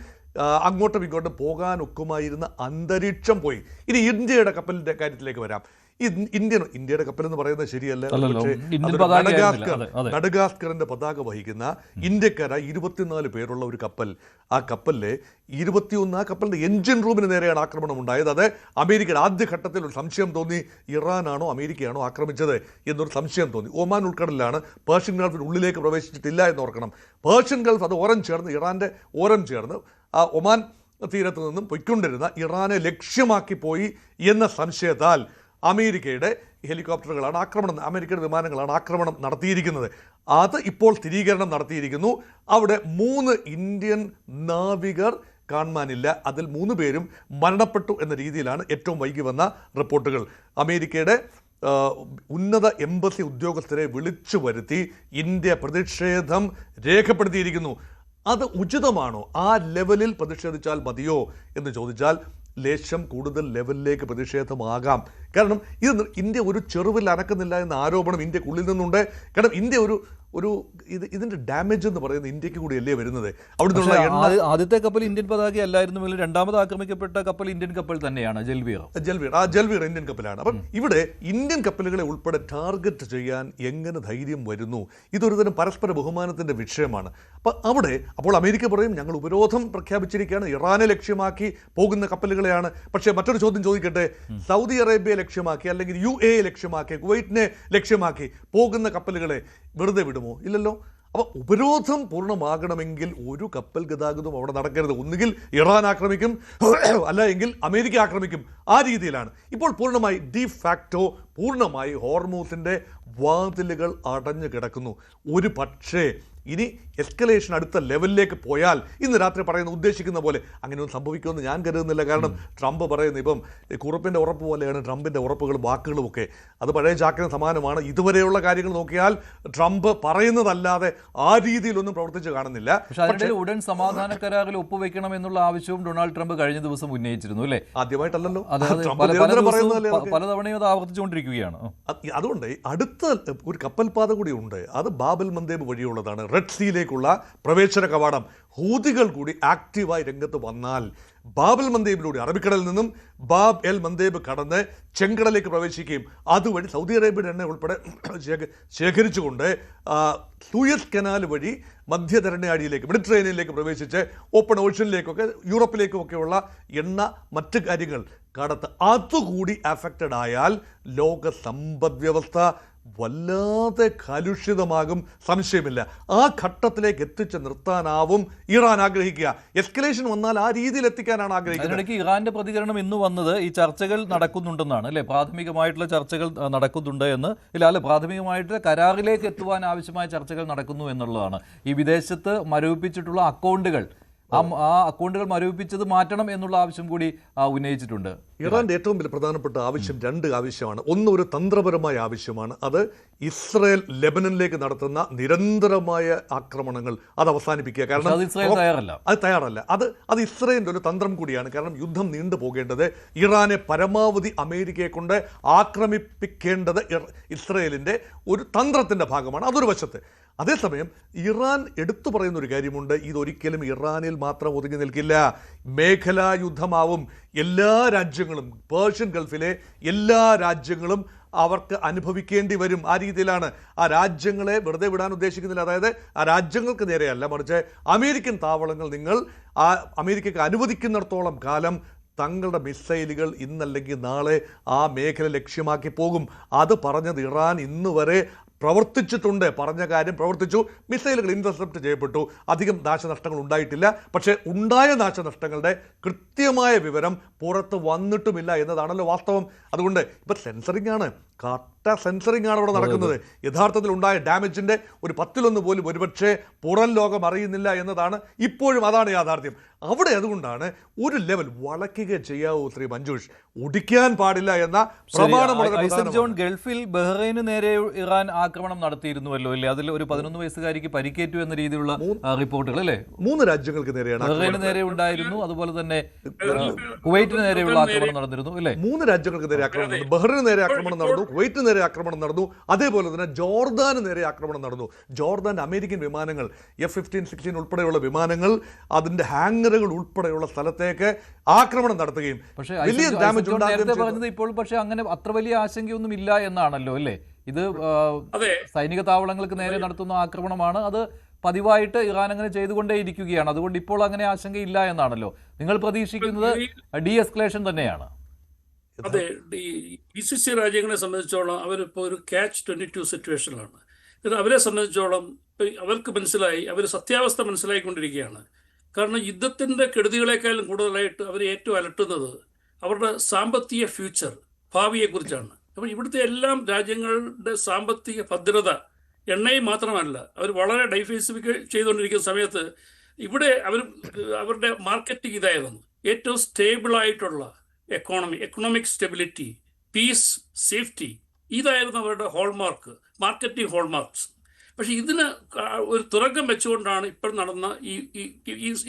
അങ്ങോട്ടും ഇങ്ങോട്ടും പോകാൻ ഒക്കുമായിരുന്ന അന്തരീക്ഷം പോയി. ഇനി ഇന്ത്യയുടെ കപ്പലിൻ്റെ കാര്യത്തിലേക്ക് വരാം. ഇന്ത്യയുടെ കപ്പൽ എന്ന് പറയുന്നത് ശരിയല്ല. മഡഗാസ്കറിന്റെ പതാക വഹിക്കുന്ന ഇന്ത്യക്കാരായ 24 പേരുള്ള ഒരു കപ്പൽ, ആ കപ്പലിലെ 21, ആ കപ്പലിന്റെ എഞ്ചിൻ റൂമിന് നേരെയാണ് ആക്രമണം ഉണ്ടായത്. അത് അമേരിക്കയുടെ ആദ്യഘട്ടത്തിൽ ഒരു സംശയം തോന്നി, ഇറാനാണോ അമേരിക്കയാണോ ആക്രമിച്ചത് എന്നൊരു സംശയം തോന്നി. ഒമാൻ ഉൾക്കടലിലാണ്, പേർഷ്യൻ ഗൾഫിന് ഉള്ളിലേക്ക് പ്രവേശിച്ചിട്ടില്ല എന്ന് ഓർക്കണം. പേർഷ്യൻ ഗൾഫ് അത് ഓരം ചേർന്ന്, ഇറാന്റെ ഓരം ചേർന്ന് ആ ഒമാൻ തീരത്ത് നിന്നും പൊയ്ക്കൊണ്ടിരുന്ന ഇറാനെ ലക്ഷ്യമാക്കി പോയി എന്ന സംശയത്താൽ അമേരിക്കയുടെ ഹെലികോപ്റ്ററുകളാണ് ആക്രമണം, അമേരിക്കയുടെ വിമാനങ്ങളാണ് ആക്രമണം നടത്തിയിരിക്കുന്നത്. അത് ഇപ്പോൾ സ്ഥിരീകരണം നടത്തിയിരിക്കുന്നു. അവിടെ 3 ഇന്ത്യൻ നാവികർ കാണാനില്ല. അതിൽ 3 പേരും മരണപ്പെട്ടു എന്ന രീതിയിലാണ് ഏറ്റവും വൈകി വന്ന റിപ്പോർട്ടുകൾ. അമേരിക്കയുടെ ഉന്നത എംബസി ഉദ്യോഗസ്ഥരെ വിളിച്ചു വരുത്തി ഇന്ത്യ പ്രതിഷേധം രേഖപ്പെടുത്തിയിരിക്കുന്നു. അത് ഉചിതമാണോ? ആ ലെവലിൽ പ്രതിഷേധിച്ചാൽ മതിയോ എന്ന് ചോദിച്ചാൽ ലേശം കൂടുതൽ ലെവലിലേക്ക് പ്രതിഷേധമാകാം. കാരണം ഇത് ഇന്ത്യ ഒരു ചെറുവിൽ അനക്കുന്നില്ല എന്ന ആരോപണം ഇന്ത്യക്കുള്ളിൽ നിന്നുണ്ട്. കാരണം ഇന്ത്യ ഒരു ഇതിന്റെ ഡാമേജ് എന്ന് പറയുന്നത് ഇന്ത്യക്ക് കൂടി അല്ലേ വരുന്നത്? അവിടെ ആദ്യത്തെ കപ്പൽ ഇന്ത്യൻ പതാക അല്ലായിരുന്നുവെങ്കിൽ രണ്ടാമത് ആക്രമിക്കപ്പെട്ട കപ്പൽ ഇന്ത്യൻ കപ്പൽ തന്നെയാണ്, ജൽവീർ ഇന്ത്യൻ കപ്പലാണ്. അപ്പം ഇവിടെ ഇന്ത്യൻ കപ്പലുകളെ ഉൾപ്പെടെ ടാർഗറ്റ് ചെയ്യാൻ എങ്ങനെ ധൈര്യം വരുന്നു? ഇതൊരു തരം പരസ്പര ബഹുമാനത്തിന്റെ വിഷയമാണ്. അപ്പോൾ അമേരിക്ക പറയും ഞങ്ങൾ ഉപരോധം പ്രഖ്യാപിച്ചിരിക്കുകയാണ്, ഇറാനെ ലക്ഷ്യമാക്കി പോകുന്ന കപ്പലുകളെയാണ്. പക്ഷേ മറ്റൊരു ചോദ്യം ചോദിക്കട്ടെ, സൗദി അറേബ്യയെ ലക്ഷ്യമാക്കി അല്ലെങ്കിൽ UAE ലക്ഷ്യമാക്കി കുവൈറ്റിനെ ലക്ഷ്യമാക്കി പോകുന്ന കപ്പലുകളെ വെറുതെ വിടുമോ? ഇല്ലല്ലോ. അപ്പോൾ ഉപരോധം പൂർണ്ണമാകണമെങ്കിൽ ഒരു കപ്പൽ ഗതാഗതവും അവിടെ നടക്കരുത്. ഒന്നുകിൽ ഇറാൻ ആക്രമിക്കും, അല്ല എങ്കിൽ അമേരിക്ക ആക്രമിക്കും. ആ രീതിയിലാണ് ഇപ്പോൾ പൂർണ്ണമായി പൂർണ്ണമായി ഹോർമൂസിൻ്റെ വാതിലുകൾ അടഞ്ഞു കിടക്കുന്നു. ഒരു പക്ഷേ ഇനി എസ്കലേഷൻ അടുത്ത ലെവലിലേക്ക് പോയാൽ ഇന്ന് രാത്രി ഉദ്ദേശിക്കുന്ന പോലെ അങ്ങനെയൊന്നും സംഭവിക്കുമെന്ന് ഞാൻ കരുതുന്നില്ല. കാരണം ട്രംപ് പറയുന്നത് ഇപ്പം കുറുപ്പിൻ്റെ ഉറപ്പ് പോലെയാണ് ട്രംപിൻ്റെ ഉറപ്പുകളും വാക്കുകളും ഒക്കെ. അത് പഴയ ചാക്കിന് സമാനമാണ്. ഇതുവരെയുള്ള കാര്യങ്ങൾ നോക്കിയാൽ ട്രംപ് പറയുന്നതല്ലാതെ ആ രീതിയിലൊന്നും പ്രവർത്തിച്ച് കാണുന്നില്ല. പക്ഷേ ഉടൻ സമാധാന കരാറിൽ ഒപ്പുവെക്കണം എന്നുള്ള ആവശ്യവും ഡൊണാൾഡ് ട്രംപ് കഴിഞ്ഞ ദിവസം ഉന്നയിച്ചിരുന്നു അല്ലേ? ആദ്യമായിട്ടല്ലോ, പലതവണയും അത് ആവർത്തിച്ചുകൊണ്ടിരിക്കുകയാണ്. അതുകൊണ്ട് അടുത്ത ഒരു കപ്പൽ പാത കൂടി ഉണ്ട്. അത് ബാബൽ മന്ദേബ് വഴിയുള്ളതാണ്. റെഡ് സീയിലേക്കുള്ള പ്രവേശന കവാടം. ഹൂതികൾ കൂടി ആക്റ്റീവായി രംഗത്ത് വന്നാൽ ബാബൽ മന്ദേബിലൂടെ അറബിക്കടലിൽ നിന്നും ബാബ് എൽ മന്ദേബ് കടന്ന് ചെങ്കടലേക്ക് പ്രവേശിക്കുകയും അതുവഴി സൗദി അറേബ്യയുടെ എണ്ണ ഉൾപ്പെടെ ശേഖരിച്ചുകൊണ്ട് സൂയസ് കനാൽ വഴി മധ്യധരണ്യാഴിയിലേക്ക് മെഡിറ്ററേനിയനിലേക്ക് പ്രവേശിച്ച് ഓപ്പൺ ഓഷ്യനിലേക്കൊക്കെ യൂറോപ്പിലേക്കുമൊക്കെയുള്ള എണ്ണ മറ്റ് കാര്യങ്ങൾ കടത്ത് അതുകൂടി അഫക്റ്റഡ് ആയാൽ ലോക സമ്പദ് വ്യവസ്ഥ വല്ലാതെ കലുഷിതമാകും, സംശയമില്ല. ആ ഘട്ടത്തിലേക്ക് എത്തിച്ച് നിർത്താനാവും ഇറാൻ ആഗ്രഹിക്കുക. എസ്കലേഷൻ വന്നാൽ ആ രീതിയിൽ എത്തിക്കാനാണ് ആഗ്രഹിക്കുന്നത്. അതിനിടയ്ക്ക് ഇറാന്റെ പ്രതികരണം ഇന്ന് വന്നത് ഈ ചർച്ചകൾ നടക്കുന്നുണ്ടെന്നാണ് അല്ലേ? പ്രാഥമികമായിട്ടുള്ള ചർച്ചകൾ നടക്കുന്നുണ്ട് എന്ന് പ്രാഥമികമായിട്ട് കരാറിലേക്ക് എത്തുവാൻ ആവശ്യമായ ചർച്ചകൾ നടക്കുന്നു എന്നുള്ളതാണ്. ഈ വിദേശത്ത് മരവിപ്പിച്ചിട്ടുള്ള അക്കൗണ്ടുകൾ ആ അക്കൗണ്ടുകൾ മരവിപ്പിച്ചത് മാറ്റണം എന്നുള്ള ആവശ്യം കൂടി ഉന്നയിച്ചിട്ടുണ്ട്. ഇറാന്റെ ഏറ്റവും വലിയ പ്രധാനപ്പെട്ട ആവശ്യം രണ്ട് ആവശ്യമാണ്. ഒന്ന് ഒരു തന്ത്രപരമായ ആവശ്യമാണ്. അത് ഇസ്രായേൽ ലെബനനിലേക്ക് നടത്തുന്ന നിരന്തരമായ ആക്രമണങ്ങൾ അത് അവസാനിപ്പിക്കുക. കാരണം അത് തയ്യാറല്ല. അത് ഇസ്രായേലിന്റെ ഒരു തന്ത്രം കൂടിയാണ്. കാരണം യുദ്ധം നീണ്ടു പോകേണ്ടത് ഇറാനെ പരമാവധി അമേരിക്കയെ കൊണ്ട് ആക്രമിപ്പിക്കേണ്ടത് ഇസ്രായേലിന്റെ ഒരു തന്ത്രത്തിന്റെ ഭാഗമാണ്. അതൊരു വശത്ത്. അതേസമയം ഇറാൻ എടുത്തു പറയുന്ന ഒരു കാര്യമുണ്ട്, ഇതൊരിക്കലും ഇറാനിൽ മാത്രം ഒതുങ്ങി നിൽക്കില്ല, മേഖലാ യുദ്ധമാവും. എല്ലാ രാജ്യങ്ങളും, പേർഷ്യൻ ഗൾഫിലെ എല്ലാ രാജ്യങ്ങളും അവർക്ക് അനുഭവിക്കേണ്ടി വരും. ആ രീതിയിലാണ്. ആ രാജ്യങ്ങളെ വെറുതെ വിടാൻ ഉദ്ദേശിക്കുന്നില്ല. അതായത് ആ രാജ്യങ്ങൾക്ക് നേരെയല്ല, മറിച്ച് അമേരിക്കൻ താവളങ്ങൾ നിങ്ങൾ ആ അമേരിക്കയ്ക്ക് അനുവദിക്കുന്നിടത്തോളം കാലം തങ്ങളുടെ മിസൈലുകൾ ഇന്നല്ലെങ്കിൽ നാളെ ആ മേഖല ലക്ഷ്യമാക്കി പോകും. അത് പറഞ്ഞത് ഇറാൻ ഇന്ന് വരെ പ്രവർത്തിച്ചിട്ടുണ്ട്. പറഞ്ഞ കാര്യം പ്രവർത്തിച്ചു. മിസൈലുകൾ ഇന്റർസെപ്റ്റ് ചെയ്യപ്പെട്ടു. അധികം നാശനഷ്ടങ്ങൾ ഉണ്ടായിട്ടില്ല. പക്ഷേ ഉണ്ടായ നാശനഷ്ടങ്ങളുടെ കൃത്യമായ വിവരം പുറത്ത് വന്നിട്ടുമില്ല എന്നതാണല്ലോ വാസ്തവം. അതുകൊണ്ട് ഇപ്പം സെൻസറിംഗ് ആണ്, സെൻസറിംഗ് ആണ് അവിടെ നടക്കുന്നത്. യഥാർത്ഥത്തിൽ ഉണ്ടായ ഡാമേജിന്റെ ഒരു 10-1 പോലും ഒരുപക്ഷെ പുറം ലോകം അറിയുന്നില്ല എന്നതാണ് ഇപ്പോഴും. അതാണ് യാഥാർത്ഥ്യം. അവിടെ അതുകൊണ്ടാണ് ഒരു ലെവൽ വളയ്ക്കുക ചെയ്യാവൂ ശ്രീ മഞ്ജുഷ്, ഒടിക്കാൻ പാടില്ല എന്ന പ്രമാണം. ജോൺ, ഗൾഫിൽ ബഹ്റൈന് നേരെ ഇറാൻ ആക്രമണം നടത്തിയിരുന്നുവല്ലോ അല്ലേ? അതിൽ ഒരു 11 വയസ്സുകാരിക്ക് പരിക്കേറ്റു എന്ന രീതിയിലുള്ള റിപ്പോർട്ടുകൾ അല്ലേ? 3 രാജ്യങ്ങൾക്ക് നേരെയാണ്. ബഹ്റൈന് നേരെ ഉണ്ടായിരുന്നു, അതുപോലെ തന്നെ കുവൈറ്റിന് നേരെയുള്ള ആക്രമണം നടന്നിരുന്നു അല്ലേ? 3 രാജ്യങ്ങൾക്ക് നേരെ ആക്രമണം നടന്നു. ബഹ്റൈന് നേരെ ആക്രമണം നടന്നു, കുവൈറ്റിന് നേരെ ആക്രമണം നടന്നു, അതേപോലെ തന്നെ ജോർദാന് നേരെ ആക്രമണം നടന്നു. ജോർദാൻ അമേരിക്കൻ വിമാനങ്ങൾ F-15-16 ഉൾപ്പെടെയുള്ള വിമാനങ്ങൾ അതിന്റെ ഹാങ്ങറുകൾ ഉൾപ്പെടെയുള്ള സ്ഥലത്തേക്ക് ആക്രമണം നടത്തുകയും വലിയ ഡാമേജ് പറഞ്ഞത് ഇപ്പോൾ പക്ഷേ അങ്ങനെ അത്ര വലിയ ആശങ്കയൊന്നും ഇല്ല എന്നാണല്ലോ അല്ലേ? ഇത് സൈനിക താവളങ്ങൾക്ക് നേരെ നടത്തുന്ന ആക്രമണമാണ്. അത് പതിവായിട്ട് ഇറാൻ അങ്ങനെ ചെയ്തുകൊണ്ടേയിരിക്കുകയാണ്. അതുകൊണ്ട് ഇപ്പോൾ അങ്ങനെ ആശങ്കയില്ല എന്നാണല്ലോ നിങ്ങൾ പ്രതീക്ഷിക്കുന്നത്? എസ്കലേഷൻ തന്നെയാണ്. അതെ, GCC രാജ്യങ്ങളെ സംബന്ധിച്ചോളം അവരിപ്പോൾ ഒരു catch-22 സിറ്റുവേഷനിലാണ്. അവരെ സംബന്ധിച്ചോളം അവർക്ക് മനസ്സിലായി, അവർ സത്യാവസ്ഥ മനസ്സിലായിക്കൊണ്ടിരിക്കുകയാണ്. കാരണം യുദ്ധത്തിൻ്റെ കെടുതികളെക്കാളും കൂടുതലായിട്ട് അവർ ഏറ്റവും അലട്ടുന്നത് അവരുടെ സാമ്പത്തിക ഫ്യൂച്ചർ, ഭാവിയെക്കുറിച്ചാണ്. അപ്പോൾ ഇവിടുത്തെ എല്ലാം രാജ്യങ്ങളുടെ സാമ്പത്തിക ഭദ്രത എണ്ണയും മാത്രമല്ല, അവർ വളരെ ഡൈവേഴ്സിഫിക്കേ ചെയ്തുകൊണ്ടിരിക്കുന്ന സമയത്ത് ഇവിടെ അവരുടെ മാർക്കറ്റിംഗ് ഇതായിരുന്നു ഏറ്റവും സ്റ്റേബിളായിട്ടുള്ള എക്കണോമിക് സ്റ്റെബിലിറ്റി, പീസ്, സേഫ്റ്റി. ഇതായിരുന്നു അവരുടെ ഹോൾമാർക്ക്, മാർക്കറ്റിംഗ് ഹോൾമാർക്സ്. പക്ഷെ ഇതിന് ഒരു തുറക്കം വെച്ചുകൊണ്ടാണ് ഇപ്പോൾ നടന്ന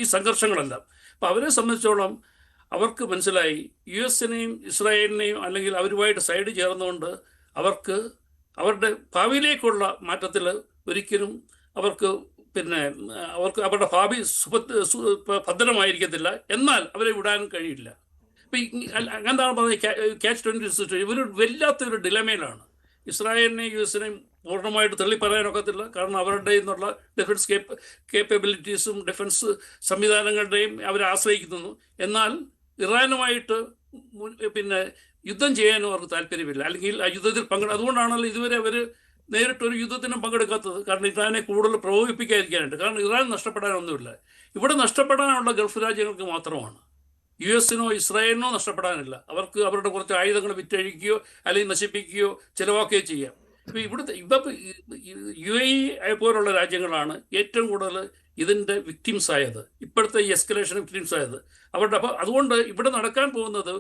ഈ സംഘർഷങ്ങളെല്ലാം. അപ്പോൾ അവരെ സംബന്ധിച്ചോളം അവർക്ക് മനസ്സിലായി US-നെയും ഇസ്രായേലിനെയും അല്ലെങ്കിൽ അവരുമായിട്ട് സൈഡ് ചേർന്നുകൊണ്ട് അവർക്ക് അവരുടെ ഭാവിയിലേക്കുള്ള മാറ്റത്തിൽ ഒരിക്കലും അവർക്ക് അവർക്ക് അവരുടെ ഭാവി ഭദ്രമായിരിക്കത്തില്ല. എന്നാൽ അവരെ വിടാനും കഴിയില്ല. ഇപ്പം എന്താണ് പറഞ്ഞത്, ക്യാച്ച് 22 സിറ്റുവേഷൻ. ഇവർ വല്ലാത്തൊരു ഡിലമയിലാണ്. ഇസ്രായേലിനെയും US-നെയും പൂർണ്ണമായിട്ട് തള്ളി പറയാനൊക്കത്തില്ല. കാരണം അവരുടെ നിന്നുള്ള ഡിഫൻസ് കേപ്പബിലിറ്റീസും ഡിഫൻസ് സംവിധാനങ്ങളുടെയും അവരെ ആശ്രയിക്കുന്നു. എന്നാൽ ഇറാനുമായിട്ട് യുദ്ധം ചെയ്യാനും അവർക്ക് താല്പര്യമില്ല, അല്ലെങ്കിൽ ആ യുദ്ധത്തിൽ അതുകൊണ്ടാണല്ലോ ഇതുവരെ അവർ നേരിട്ടൊരു യുദ്ധത്തിനും പങ്കെടുക്കാത്തത്. കാരണം ഇറാനെ കൂടുതൽ പ്രകോപിപ്പിക്കാതിരിക്കാനായിട്ട്. കാരണം ഇറാൻ നഷ്ടപ്പെടാനൊന്നുമില്ല. ഇവിടെ നഷ്ടപ്പെടാനുള്ള ഗൾഫ് രാജ്യങ്ങൾക്ക് മാത്രമാണ്. US-നോ ഇസ്രായേലിനോ നഷ്ടപ്പെടാനില്ല. അവർക്ക് അവരുടെ കുറച്ച് ആയുധങ്ങൾ വിറ്റഴിക്കുകയോ അല്ലെങ്കിൽ നശിപ്പിക്കുകയോ ചിലവാക്കുകയോ ചെയ്യാം. UAE പോലുള്ള രാജ്യങ്ങളാണ് ഏറ്റവും കൂടുതൽ ഇതിൻ്റെ വിക്ടിംസ് ആയത്, ഇപ്പോഴത്തെ ഈ എസ്കലേഷൻ വിക്ടിംസ് ആയത്. അതുകൊണ്ട് ഇവിടെ നടക്കാൻ പോകുന്നത്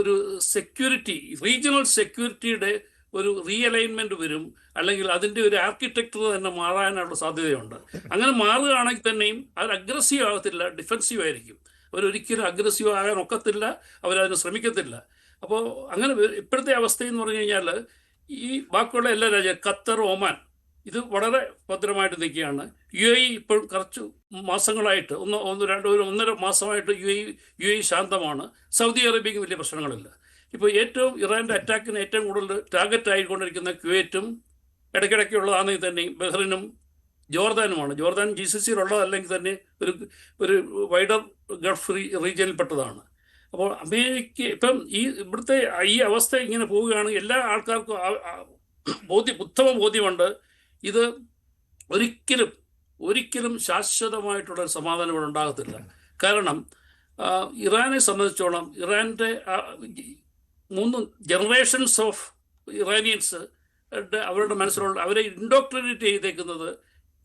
ഒരു സെക്യൂരിറ്റി, റീജിയണൽ സെക്യൂരിറ്റിയുടെ ഒരു റീഅലൈൻമെന്റ് വരും, അല്ലെങ്കിൽ അതിൻ്റെ ഒരു ആർക്കിടെക്ചർ തന്നെ മാറാനുള്ള സാധ്യതയുണ്ട്. അങ്ങനെ മാറുകയാണെങ്കിൽ തന്നെയും അവർ അഗ്രസീവ് ആകത്തില്ല, ഡിഫെൻസീവ് ആയിരിക്കും. അവരൊരിക്കലും അഗ്രസീവ് ആകാൻ ഒക്കത്തില്ല, അവരതിന് ശ്രമിക്കത്തില്ല. അപ്പോൾ അങ്ങനെ ഇപ്പോഴത്തെ അവസ്ഥയെന്ന് പറഞ്ഞു കഴിഞ്ഞാൽ ഈ ബാക്കിയുള്ള എല്ലാ രാജ്യവും, ഖത്തർ, ഒമാൻ, ഇത് വളരെ ഭദ്രമായിട്ട് നിൽക്കുകയാണ്. UAE ഇപ്പോൾ കുറച്ച് മാസങ്ങളായിട്ട് 1.5 മാസമായിട്ട് UAE ശാന്തമാണ്. സൗദി അറേബ്യക്ക് വലിയ പ്രശ്നങ്ങളില്ല. ഇപ്പോൾ ഏറ്റവും ഇറാൻ്റെ അറ്റാക്കിന് ഏറ്റവും കൂടുതൽ ടാർഗറ്റ് ആയിക്കൊണ്ടിരിക്കുന്ന കുവൈറ്റും ഇടയ്ക്കിടയ്ക്കുള്ളതാണെങ്കിൽ തന്നെയും ബഹ്റിനും ജോർദാനുമാണ്. ജോർദാൻ GCC-യിലുള്ളതല്ലെങ്കിൽ തന്നെ ഒരു വൈഡർ ഗൾഫ് റീജിയനിൽപ്പെട്ടതാണ്. അപ്പോൾ അമേരിക്ക ഇപ്പം ഇവിടുത്തെ ഈ അവസ്ഥ ഇങ്ങനെ പോവുകയാണെങ്കിൽ എല്ലാ ആൾക്കാർക്കും ഉത്തമ ബോധ്യമുണ്ട്, ഇത് ഒരിക്കലും ശാശ്വതമായിട്ടുള്ള സമാധാനം ഇവിടെ ഉണ്ടാകത്തില്ല. കാരണം ഇറാനെ സംബന്ധിച്ചോളം ഇറാൻ്റെ 3 ജനറേഷൻസ് ഓഫ് ഇറാനിയൻസ് അവരുടെ മനസ്സിലുള്ള അവരെ ഇൻഡോക്ട്രിനേറ്റ് ചെയ്തേക്കുന്നത്